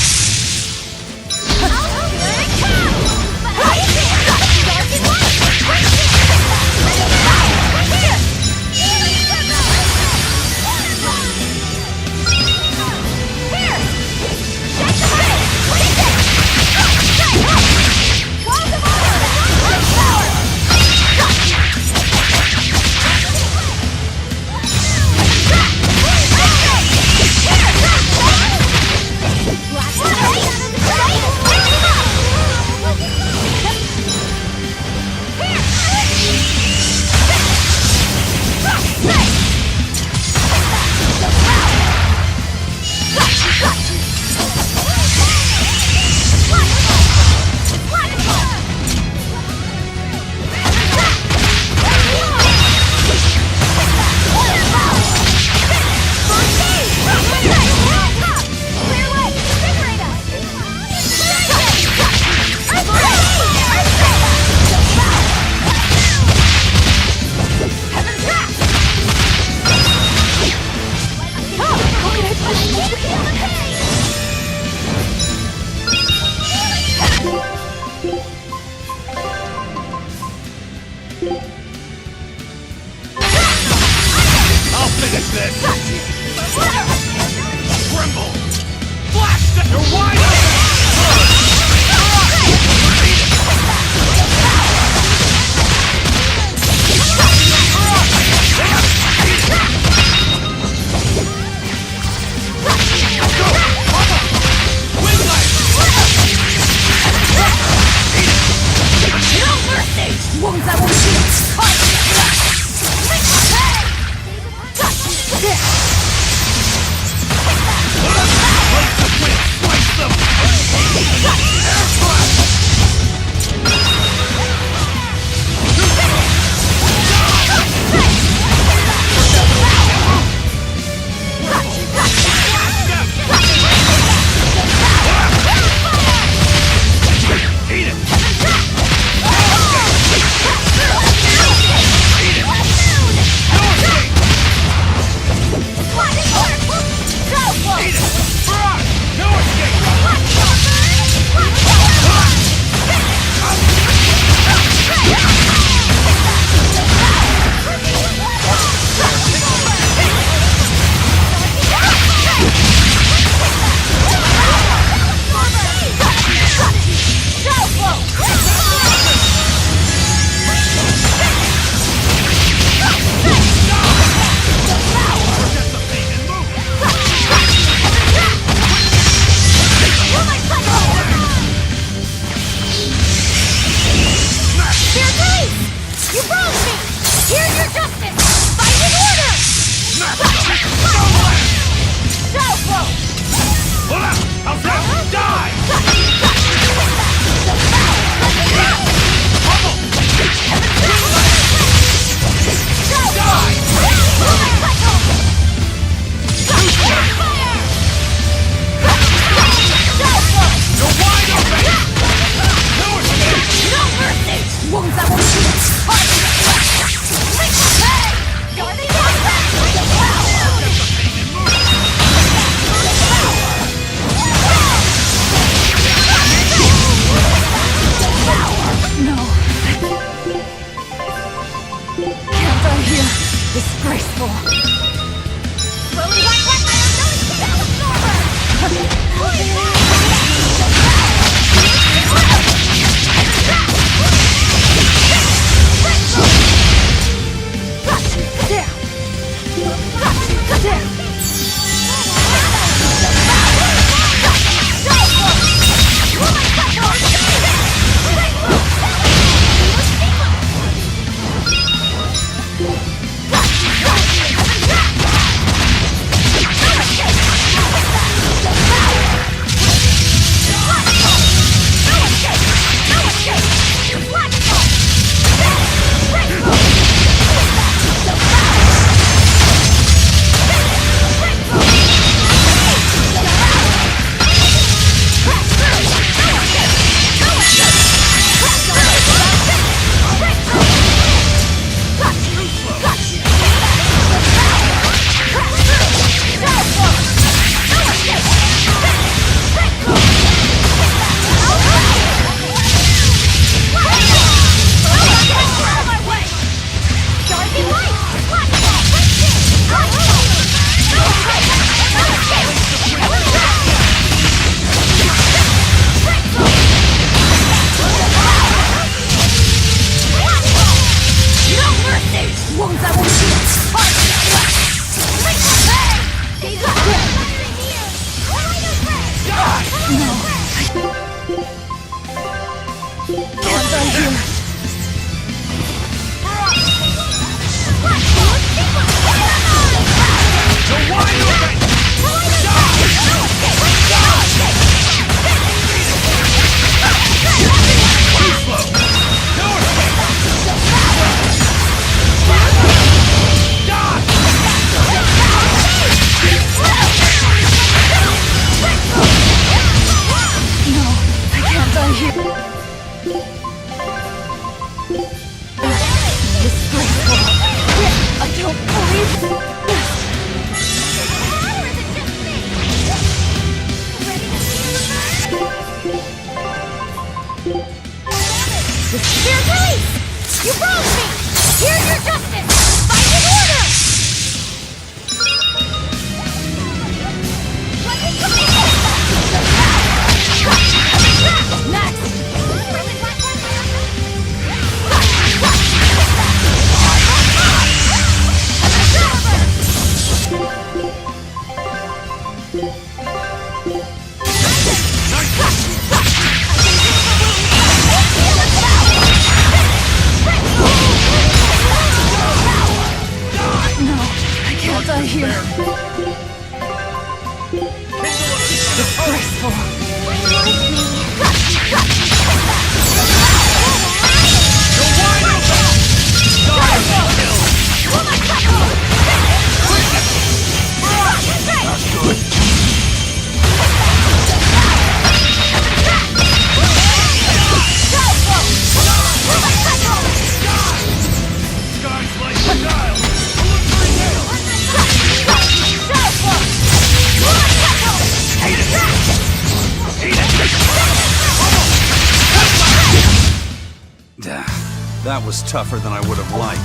That was tougher than I would have liked.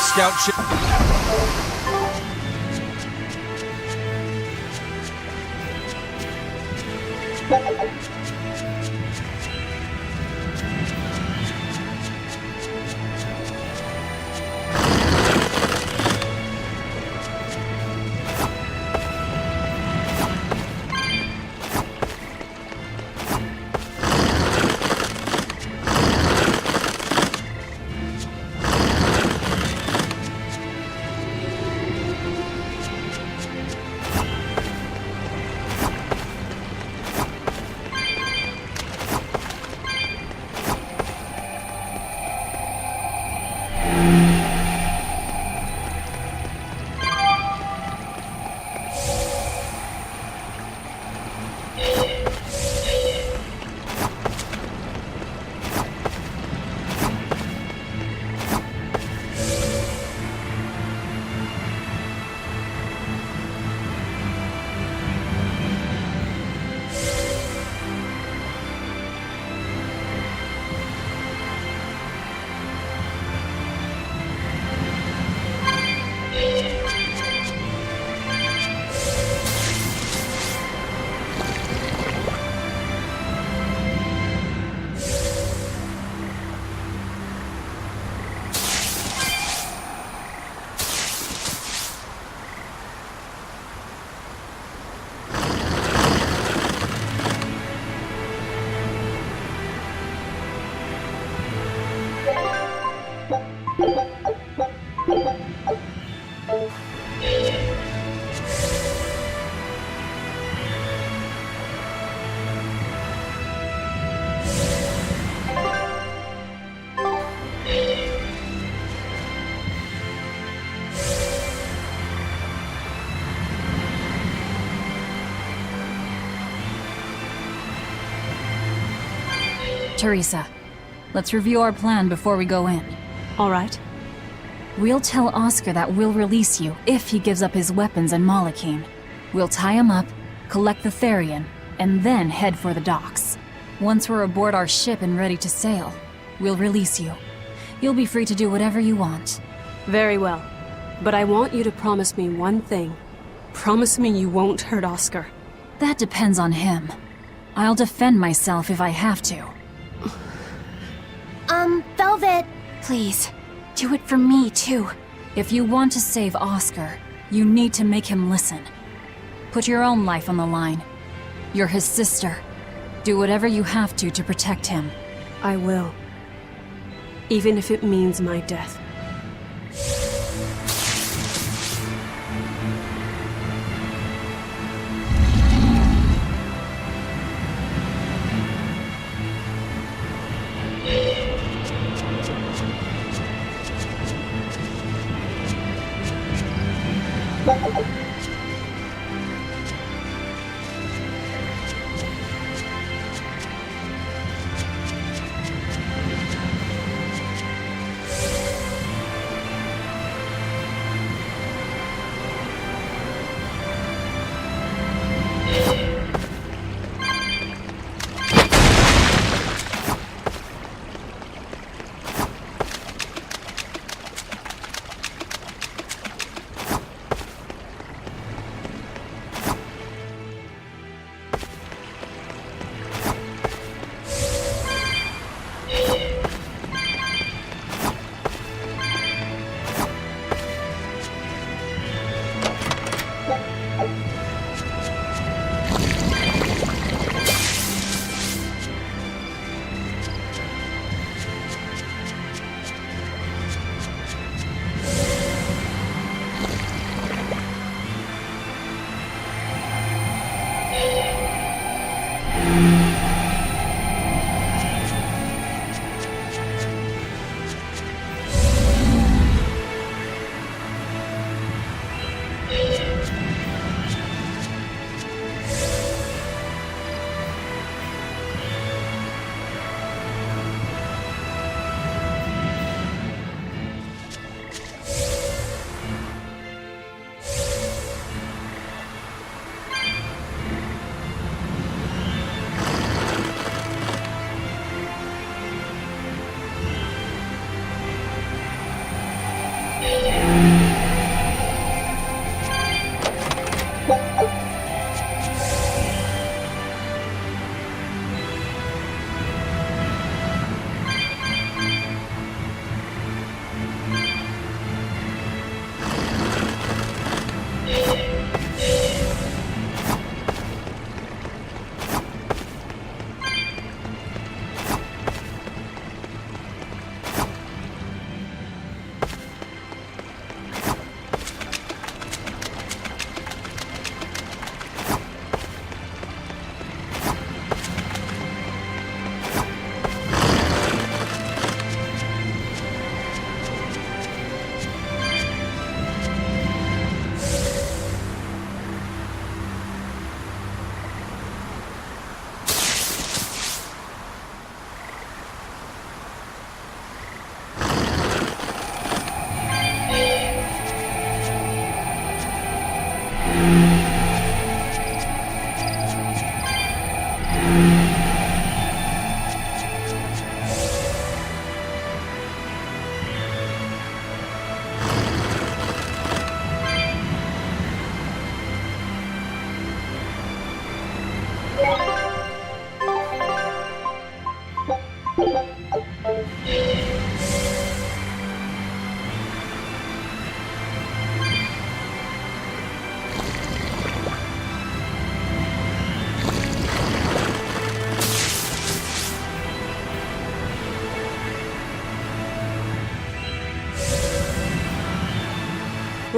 Scout ship. Teresa, let's review our plan before we go in. All right. We'll tell Oscar that we'll release you if he gives up his weapons and Malachine. We'll tie him up, collect the Therian, and then head for the docks. Once we're aboard our ship and ready to sail, we'll release you. You'll be free to do whatever you want. Very well. But I want you to promise me one thing. Promise me you won't hurt Oscar. That depends on him. I'll defend myself if I have to. Velvet. Please, do it for me, too. If you want to save Oscar, you need to make him listen. Put your own life on the line. You're his sister. Do whatever you have to protect him. I will. Even if it means my death.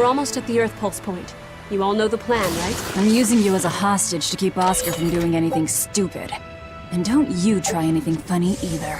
We're almost at the Earth Pulse point. You all know the plan, right? I'm using you as a hostage to keep Oscar from doing anything stupid. And don't you try anything funny either.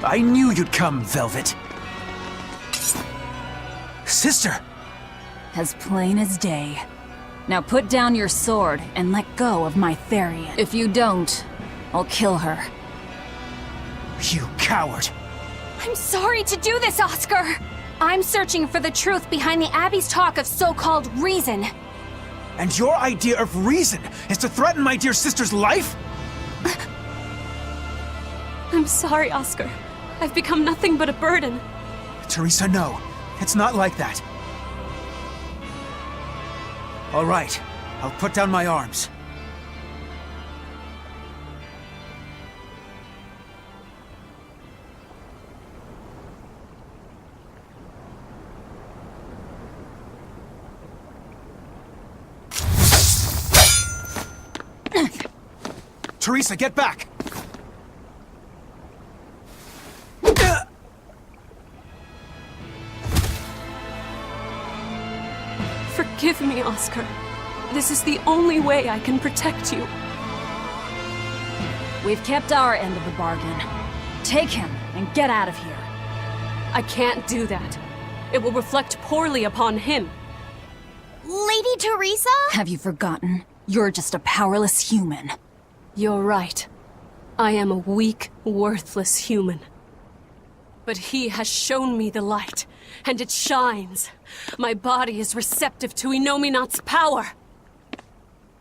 I knew you'd come, Velvet. Sister! As plain as day. Now put down your sword and let go of my Therian. If you don't, I'll kill her. You coward! I'm sorry to do this, Oscar! I'm searching for the truth behind the Abbey's talk of so-called reason. And your idea of reason is to threaten my dear sister's life? I'm sorry, Oscar. I've become nothing but a burden. Teresa, no. It's not like that. All right. I'll put down my arms. Teresa, get back! Forgive me, Oscar. This is the only way I can protect you. We've kept our end of the bargain. Take him and get out of here. I can't do that. It will reflect poorly upon him. Lady Teresa? Have you forgotten? You're just a powerless human. You're right. I am a weak, worthless human. But he has shown me the light, and it shines. My body is receptive to Inominat's power.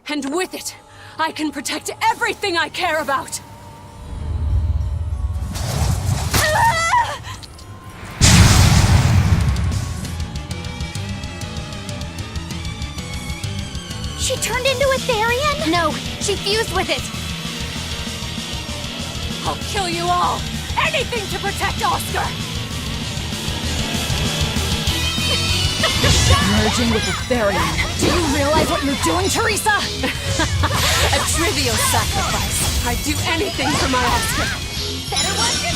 And with it, I can protect everything I care about. She turned into a Therian? No, she fused with it. I'll kill you all! Anything to protect Oscar! Merging with the Therian. Do you realize what you're doing, Teresa? A trivial sacrifice. I'd do anything for my Oscar. Better watch your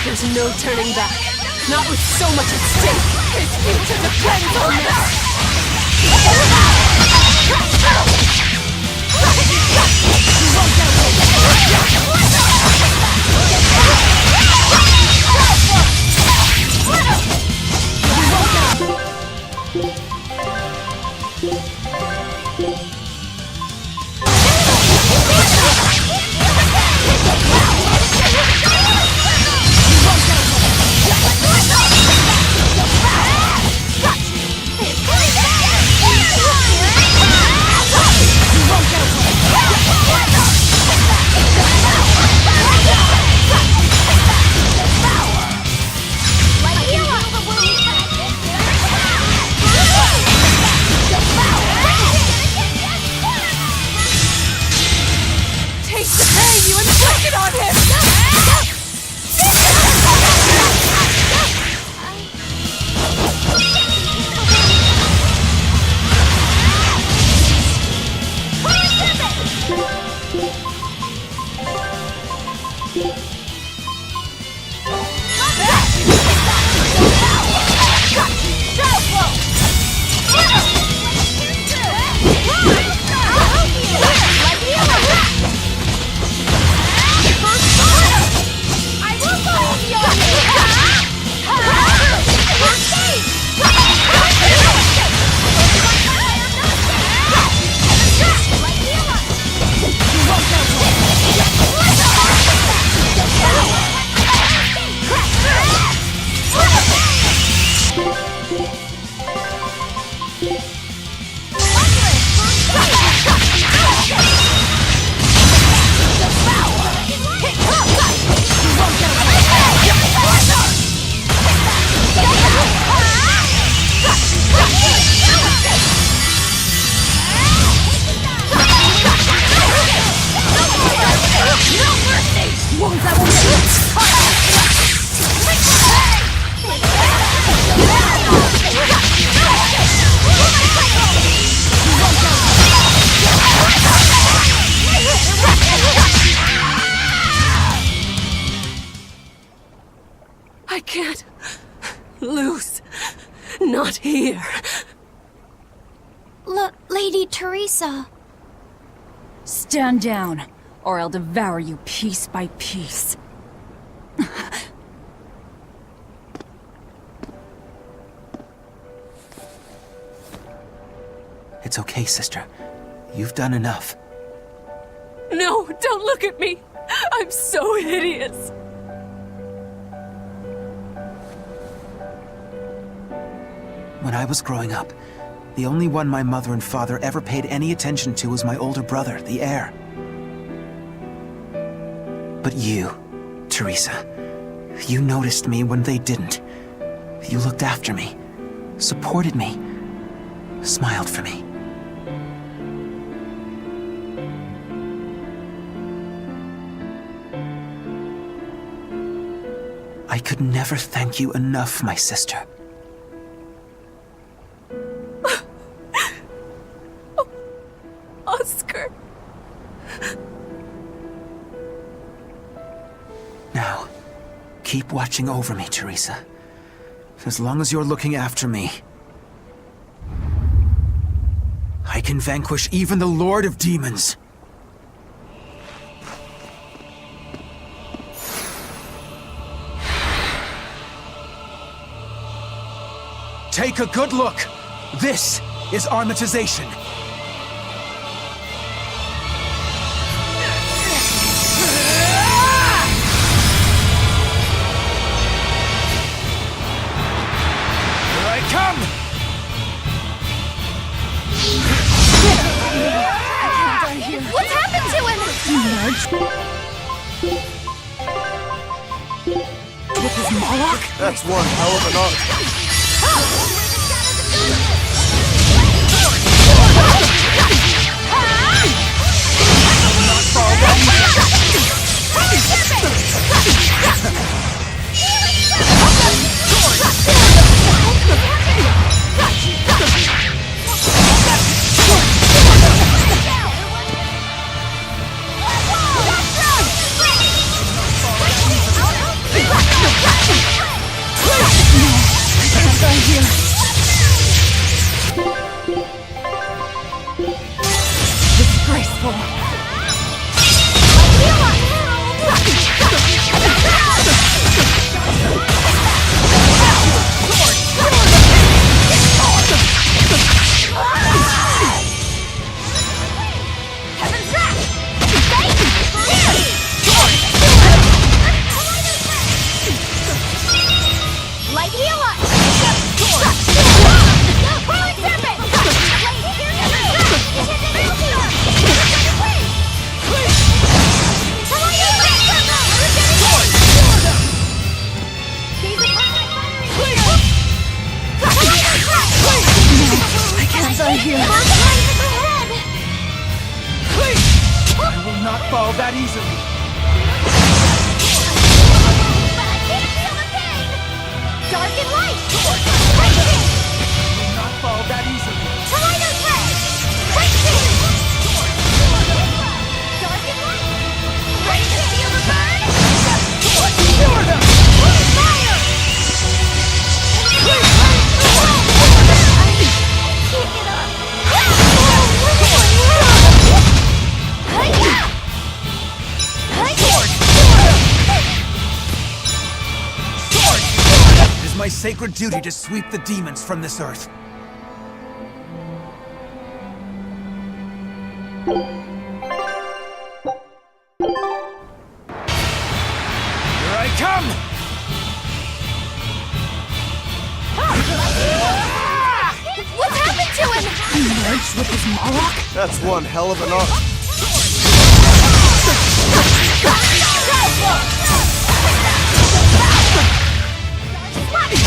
There's no turning back. Not with so much at stake. His future depends on this. Lose. Not here. Lady Teresa. Stand down, or I'll devour you piece by piece. It's okay, sister. You've done enough. No, don't look at me. I'm so hideous. When I was growing up, the only one my mother and father ever paid any attention to was my older brother, the heir. But you, Teresa, you noticed me when they didn't. You looked after me, supported me, smiled for me. I could never thank you enough, my sister. Oscar. Now, keep watching over me, Teresa. As long as you're looking after me, I can vanquish even the Lord of Demons. Take a good look. This is armatization. Here I come! What's happened to him? With his Moloch? That's one hell of an art. Disgraceful. I will not fall that easily. Dark and light! I will not fall that easily. Dark and light! Ready to feel the burn? Fire! Keep it up! It is my sacred duty to sweep the demons from this earth. Here I come! What's happened to him? He merged with his Moloch? That's one hell of an art. Fire!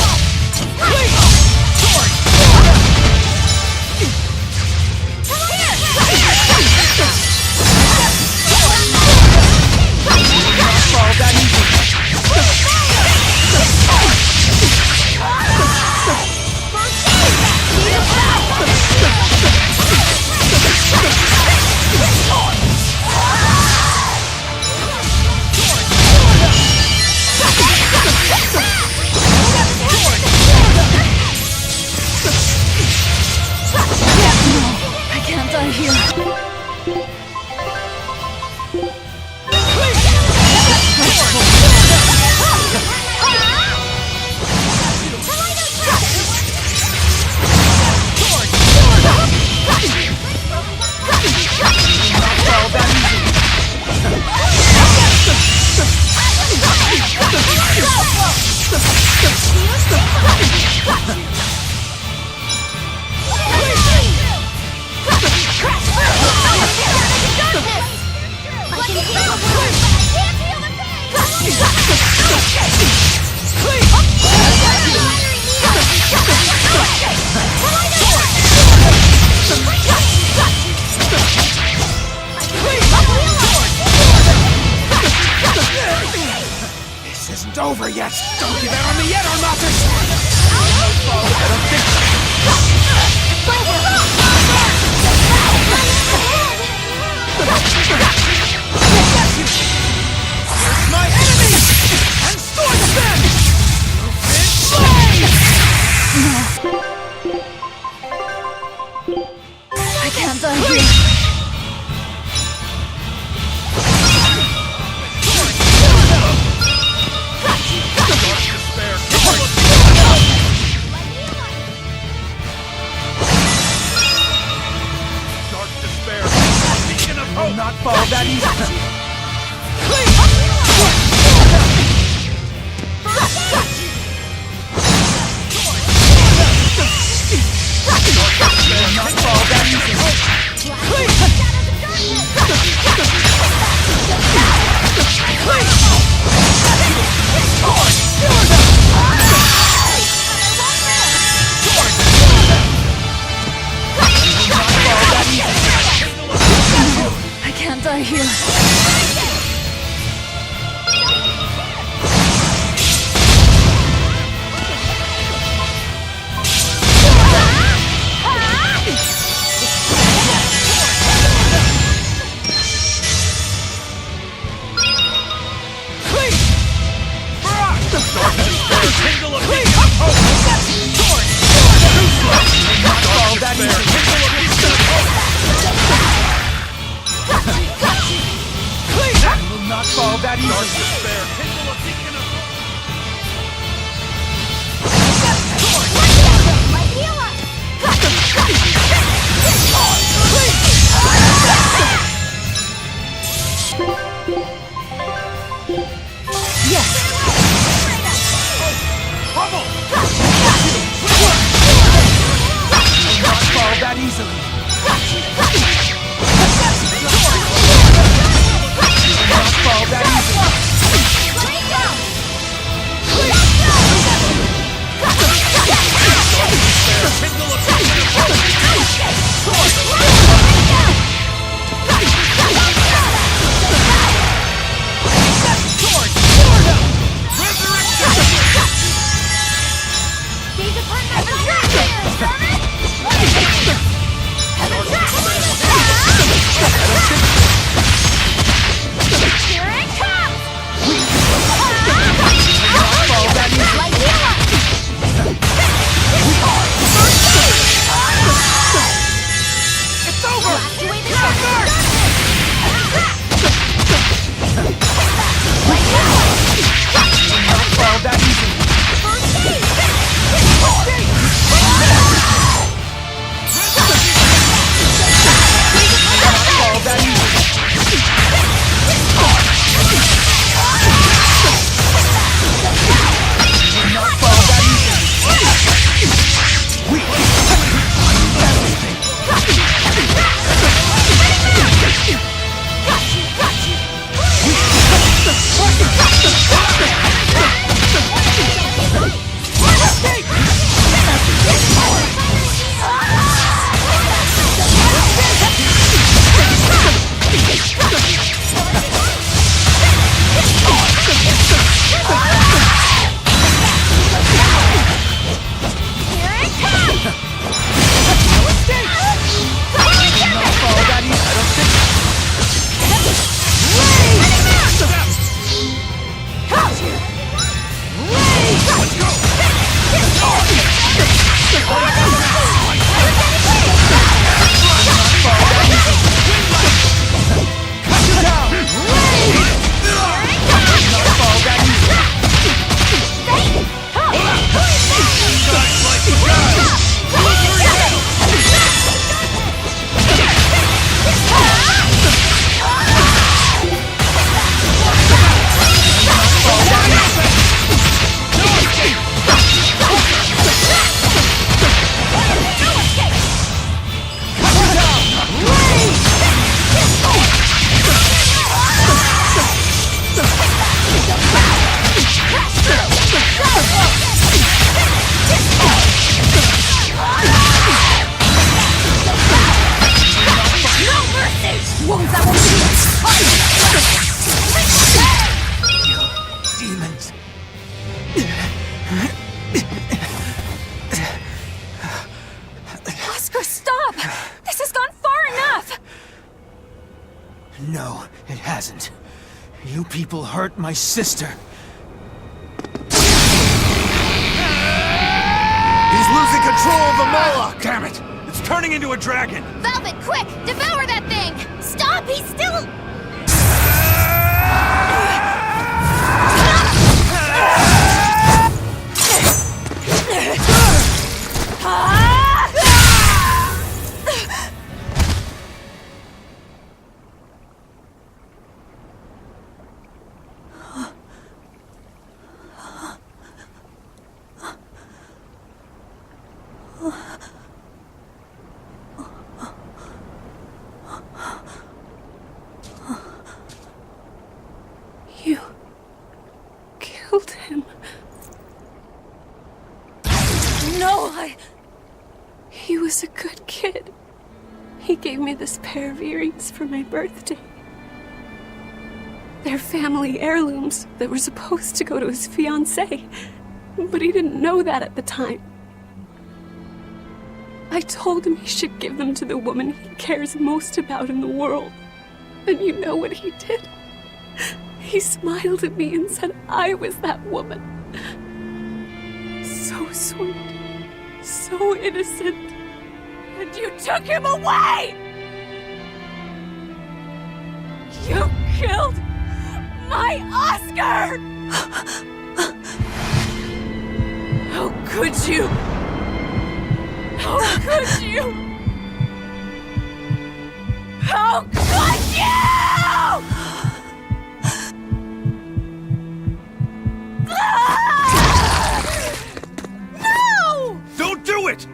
This isn't over yet! Don't give out on me yet, Armatus! Here's my enemy! And scorch them! I can't die here. Will not fall that easily. Will not fall that easily. I can't die here. Not fall that easily. Not fall that easily. Not fall that easily. Demons. Oscar, stop! This has gone far enough! No, it hasn't. You people hurt my sister. He's losing control of the Moloch! Damn it! It's turning into a dragon! Velvet, quick! Devour that thing! Stop! He's still... You killed him. No, He was a good kid. He gave me this pair of earrings for my birthday. They're family heirlooms that were supposed to go to his fiancée, but he didn't know that at the time. I told him he should give them to the woman he cares most about in the world. And you know what he did? He smiled at me and said I was that woman. So sweet, so innocent. And you took him away! You killed my Oscar! How could you? How could you? How could you? No! Don't do it!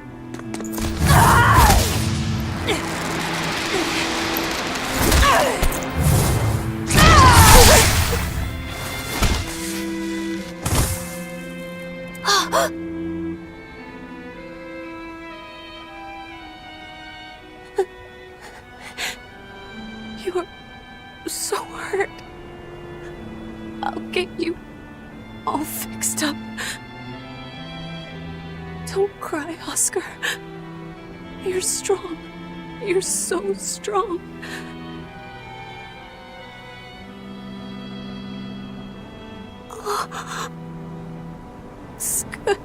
You are so hurt. I'll get you all fixed up. Don't cry, Oscar. You're strong. You're so strong. Oscar.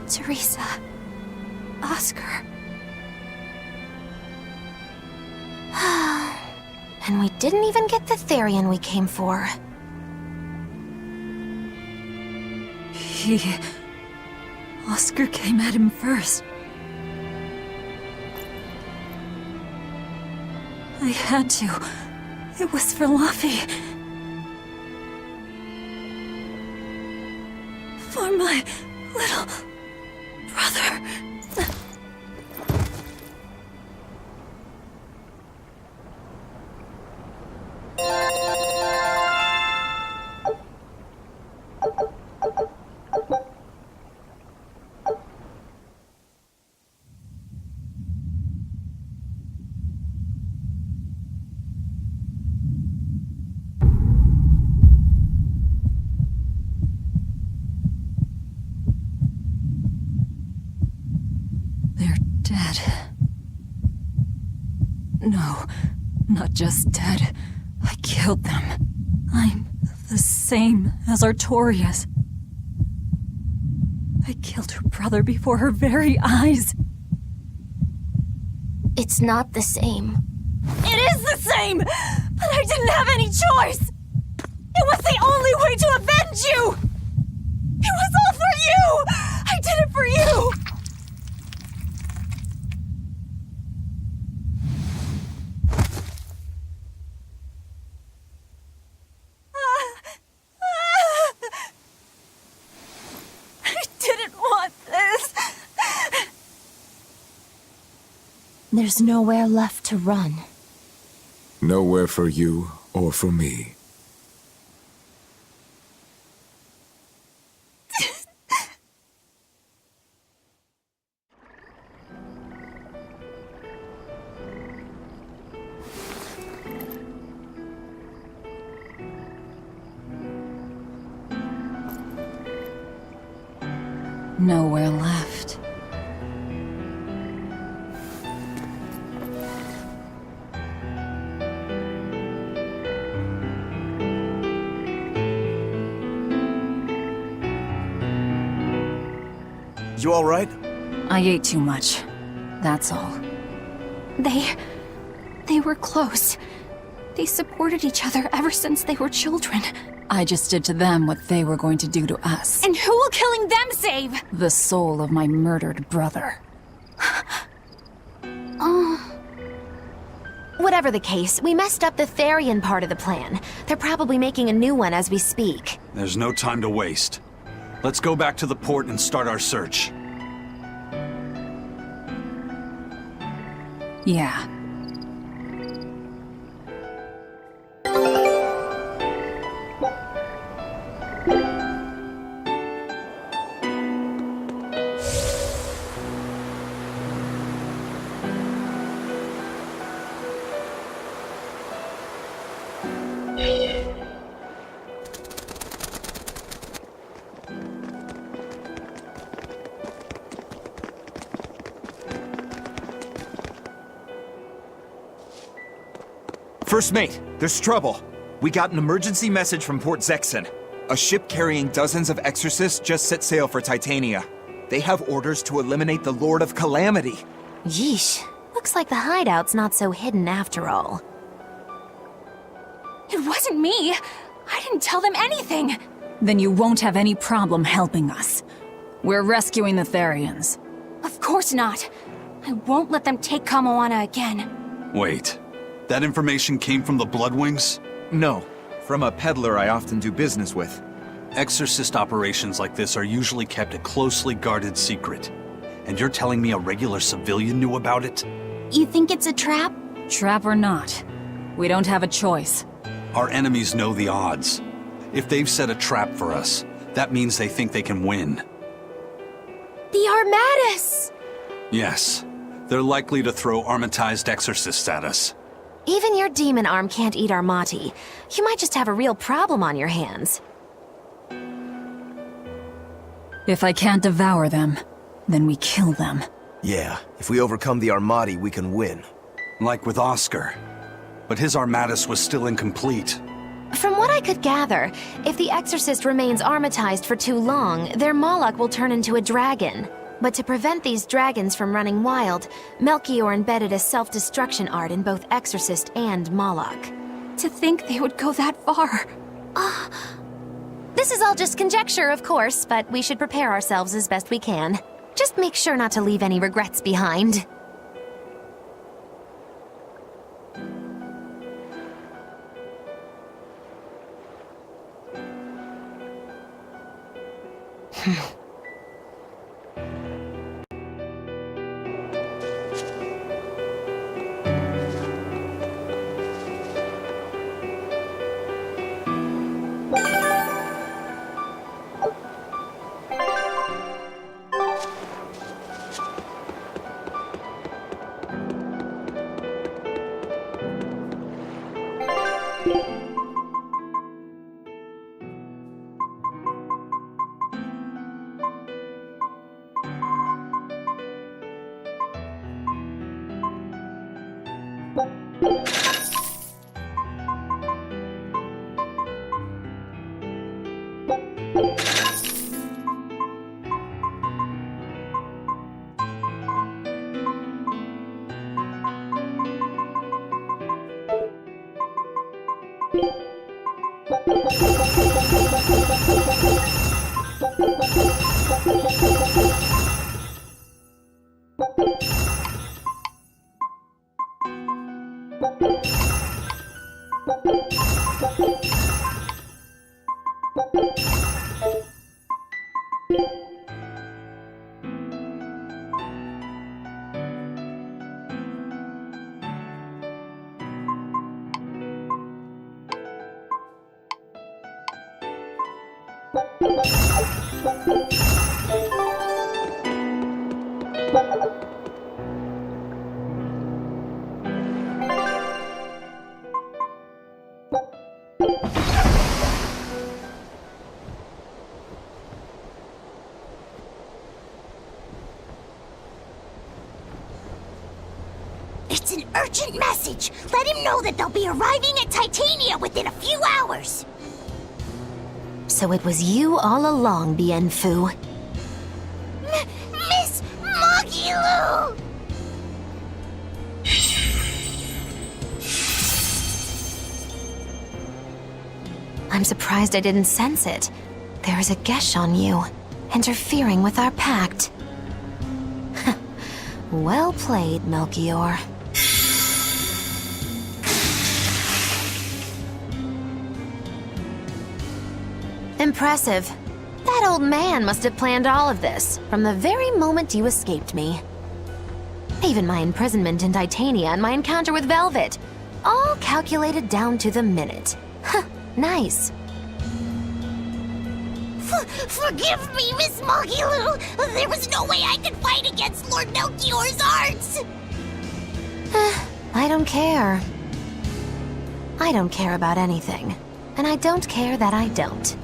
Teresa. Oscar. And we didn't even get the Therian we came for. Oscar came at him first. I had to. It was for Luffy. For my little brother. Dead. No, not just dead. I killed them. I'm the same as Artorias. I killed her brother before her very eyes. It's not the same. It is the same! But I didn't have any choice! It was the only way to avenge you! It was all for you! I did it for you! There's nowhere left to run. Nowhere for you or for me. Nowhere left. You all right? I ate too much. That's all. They were close. They supported each other ever since they were children. I just did to them what they were going to do to us. And who will killing them save? The soul of my murdered brother. Whatever the case, we messed up the Therian part of the plan. They're probably making a new one as we speak. There's no time to waste. Let's go back to the port and start our search. Yeah. First mate, there's trouble. We got an emergency message from Port Zexen. A ship carrying dozens of exorcists just set sail for Titania. They have orders to eliminate the Lord of Calamity. Yeesh. Looks like the hideout's not so hidden after all. It wasn't me. I didn't tell them anything. Then you won't have any problem helping us. We're rescuing the Therians. Of course not. I won't let them take Kamoana again. Wait. That information came from the Bloodwings? No, from a peddler I often do business with. Exorcist operations like this are usually kept a closely guarded secret. And you're telling me a regular civilian knew about it? You think it's a trap? Trap or not, we don't have a choice. Our enemies know the odds. If they've set a trap for us, that means they think they can win. The Armatus! Yes, they're likely to throw armatized exorcists at us. Even your demon arm can't eat Armati. You might just have a real problem on your hands. If I can't devour them, then we kill them. Yeah, if we overcome the Armati, we can win. Like with Oscar. But his Armatus was still incomplete. From what I could gather, if the Exorcist remains armatized for too long, their Moloch will turn into a dragon. But to prevent these dragons from running wild, Melchior embedded a self-destruction art in both Exorcist and Moloch. To think they would go that far. This is all just conjecture, of course, but we should prepare ourselves as best we can. Just make sure not to leave any regrets behind. It's an urgent message. Let him know that they'll be arriving at Titania within a few hours. So it was you all along, Bien Phu. Miss Magilu! I'm surprised I didn't sense it. There is a gesh on you, interfering with our pact. Well played, Melchior. Impressive. That old man must have planned all of this from the very moment you escaped me. Even my imprisonment in Titania and my encounter with Velvet. All calculated down to the minute. Huh, nice. Forgive me, Miss Magilu. There was no way I could fight against Lord Melchior's arts. I don't care. I don't care about anything. And I don't care that I don't.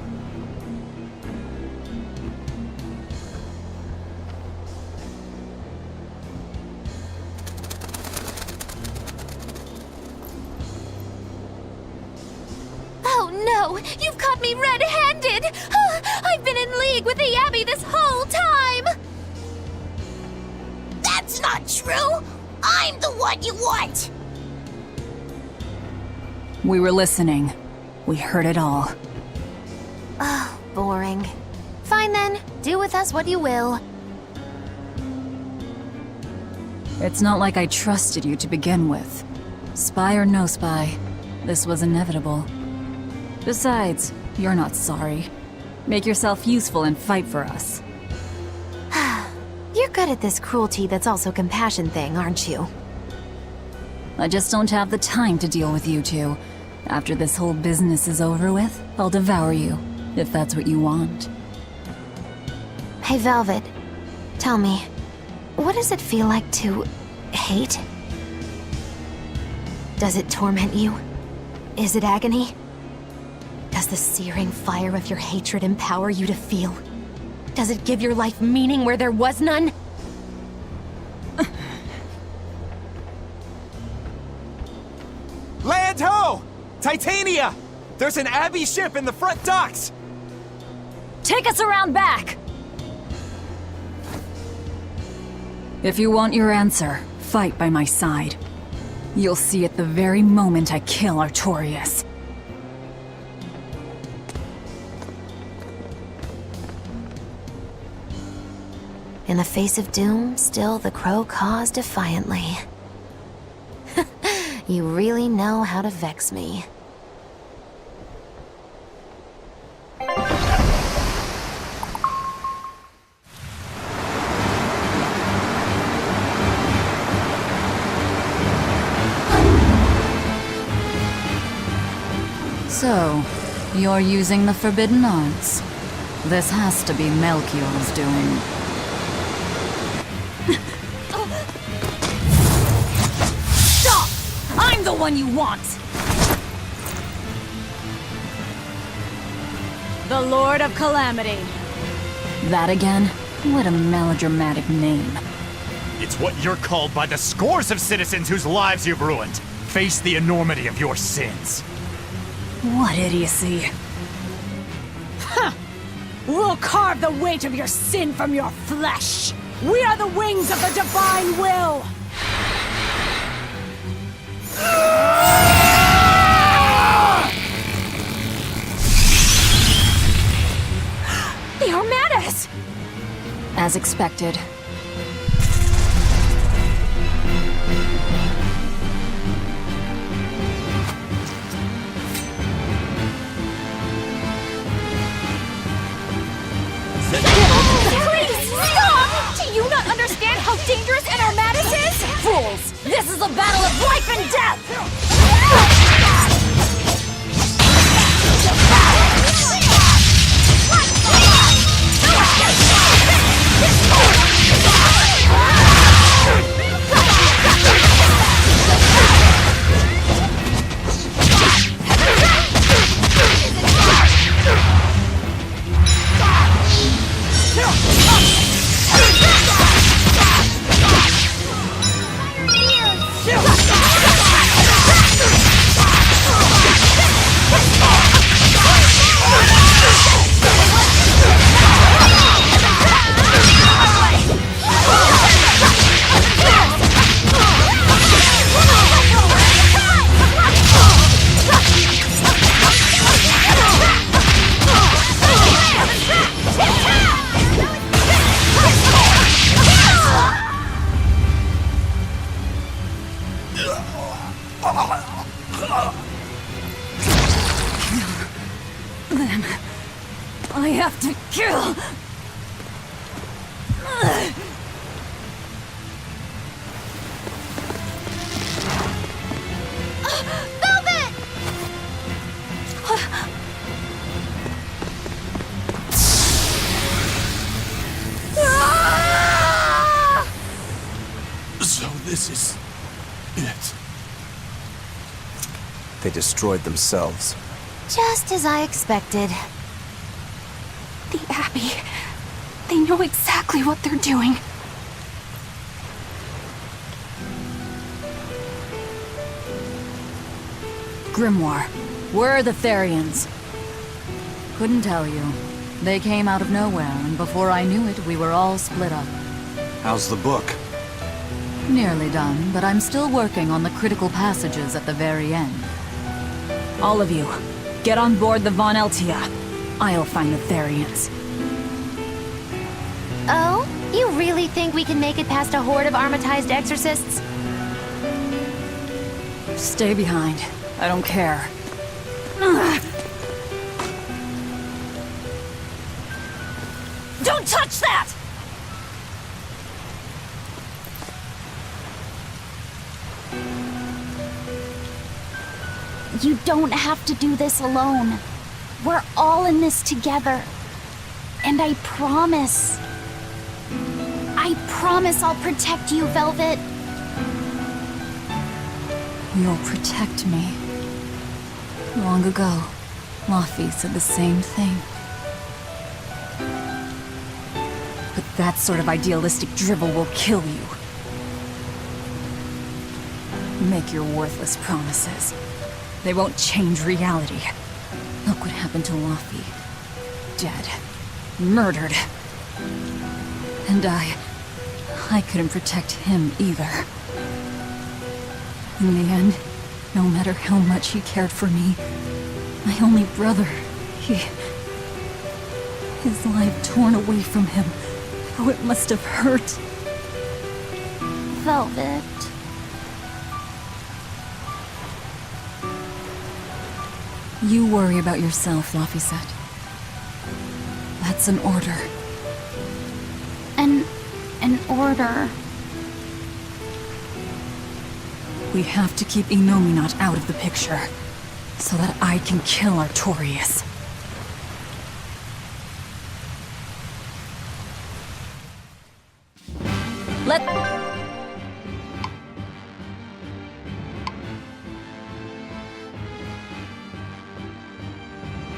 Oh no! You've caught me red-handed! I've been in league with the Abbey this whole time! That's not true! I'm the one you want! We were listening. We heard it all. Oh, boring. Fine then, do with us what you will. It's not like I trusted you to begin with. Spy or no spy, this was inevitable. Besides, you're not sorry. Make yourself useful and fight for us. You're good at this cruelty that's also compassion thing, aren't you? I just don't have the time to deal with you two. After this whole business is over with, I'll devour you, if that's what you want. Hey, Velvet. Tell me, what does it feel like to hate? Does it torment you? Is it agony? Does the searing fire of your hatred empower you to feel? Does it give your life meaning where there was none? Land ho! Titania! There's an Abbey ship in the front docks! Take us around back! If you want your answer, fight by my side. You'll see it the very moment I kill Artorias. In the face of doom, still the crow caws defiantly. You really know how to vex me. So, you're using the forbidden arts. This has to be Melchior's doing. Stop! I'm the one you want! The Lord of Calamity. That again? What a melodramatic name. It's what you're called by the scores of citizens whose lives you've ruined. Face the enormity of your sins. What idiocy. Huh! We'll carve the weight of your sin from your flesh! We are the wings of the divine will! You're Mattis! As expected. Please, stop! Do you not understand how dangerous an Armatus is? Fools! This is a battle of life and death! Then I have to kill. Velvet! So this is it. They destroyed themselves. Just as I expected. The Abbey. They know exactly what they're doing. Grimoire, where are the Therians? Couldn't tell you. They came out of nowhere, and before I knew it, we were all split up. How's the book? Nearly done, but I'm still working on the critical passages at the very end. All of you, get on board the Von Eltia. I'll find the Therians. Oh? You really think we can make it past a horde of armatized exorcists? Stay behind. I don't care. Don't touch that! You don't have to do this alone. We're all in this together. And I promise I'll protect you, Velvet. You'll protect me. Long ago, Laffy said the same thing. But that sort of idealistic drivel will kill you. Make your worthless promises. They won't change reality. Look what happened to Laffy. Dead. Murdered. And I couldn't protect him either. In the end, no matter how much he cared for me, my only brother, his life torn away from him. How it must have hurt. Velvet. You worry about yourself, Laphicet. That's an order. An order. We have to keep Inominat out of the picture, so that I can kill Artorias.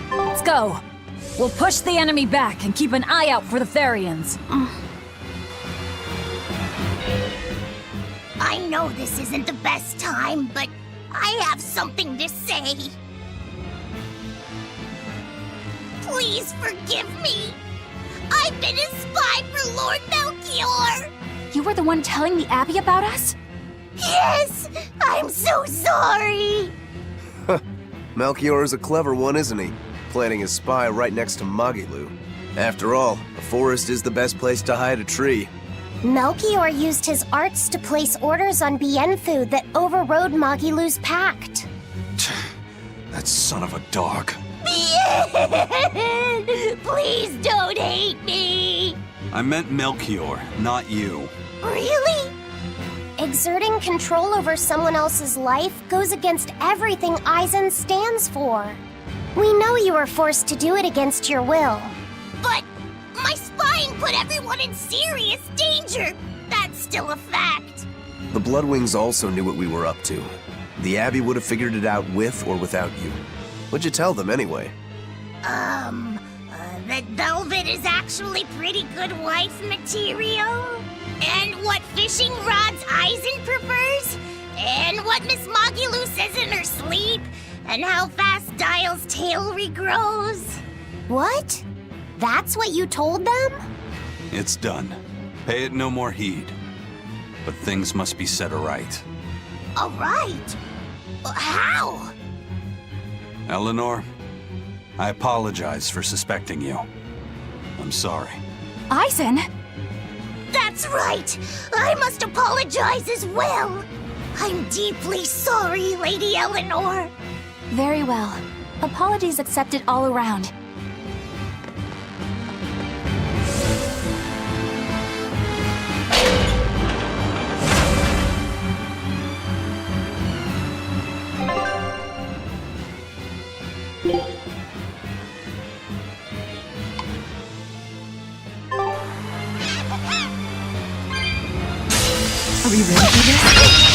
Let's go. We'll push the enemy back and keep an eye out for the Therians. I know this isn't the best time, but I have something to say. Please forgive me. I've been a spy for Lord Melchior. You were the one telling the Abbey about us? Yes, I'm so sorry. Melchior is a clever one, isn't he? Planting his spy right next to Magilu. After all, a forest is the best place to hide a tree. Melchior used his arts to place orders on Bienfu that overrode Magilu's pact. That son of a dog. Bien! Please don't hate me! I meant Melchior, not you. Really? Exerting control over someone else's life goes against everything Aizen stands for. We know you were forced to do it against your will. But my spying put everyone in serious danger. That's still a fact. The Bloodwings also knew what we were up to. The Abbey would have figured it out with or without you. What'd you tell them anyway? That Velvet is actually pretty good wife material? And what fishing rods Aizen prefers? And what Miss Magilu says in her sleep? And how fast Dial's tail regrows? What? That's what you told them? It's done. Pay it no more heed. But things must be set aright. All right. How? Eleanor, I apologize for suspecting you. I'm sorry. Aizen! That's right! I must apologize as well! I'm deeply sorry, Lady Eleanor. Very well. Apologies accepted all around. Are we ready for this?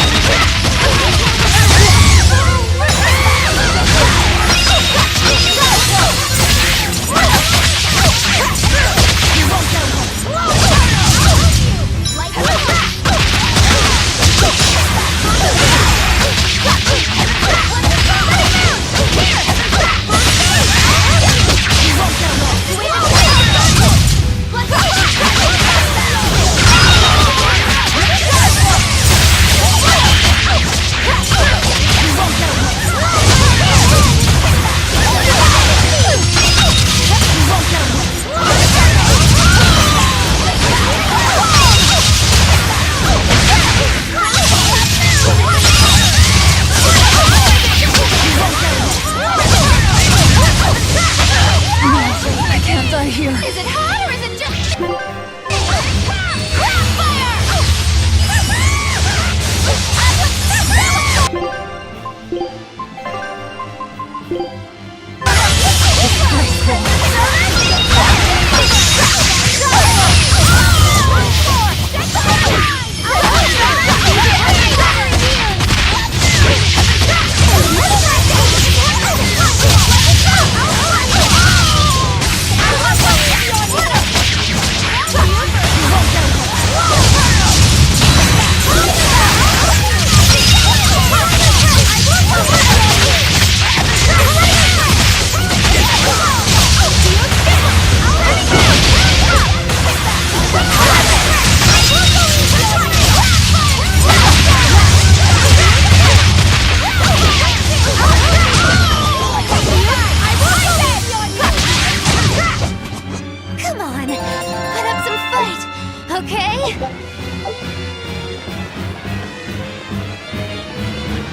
Here. Is it hot or is it just...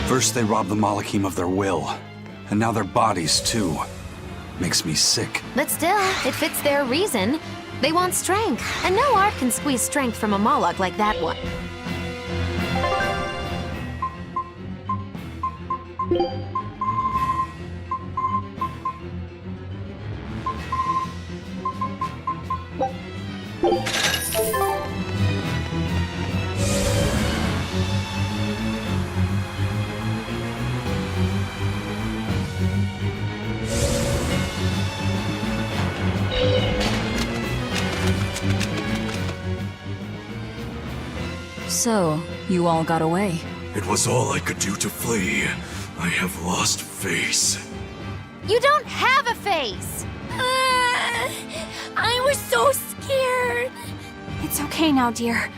First they robbed the Malachim of their will, and now their bodies too. Makes me sick. But still, it fits their reason. They want strength, and no art can squeeze strength from a Moloch like that one. So, you all got away. It was all I could do to flee. I have lost face. You don't have a face! I was so scared. It's okay now, dear.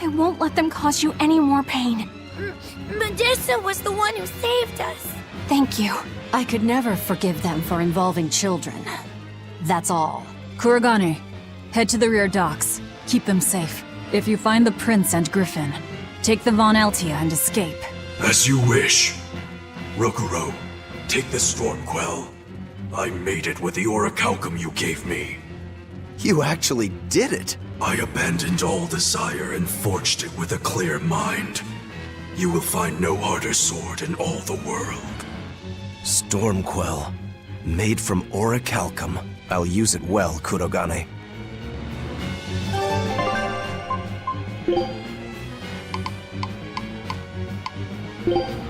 I won't let them cause you any more pain. Medusa was the one who saved us. Thank you. I could never forgive them for involving children. That's all. Kuragane, head to the rear docks. Keep them safe. If you find the Prince and Griffin, take the Von Altia and escape. As you wish. Rokuro, take the Stormquell. I made it with the orichalcum you gave me. You actually did it! I abandoned all desire and forged it with a clear mind. You will find no harder sword in all the world. Stormquell. Made from orichalcum. I'll use it well, Kurogane. Thank you.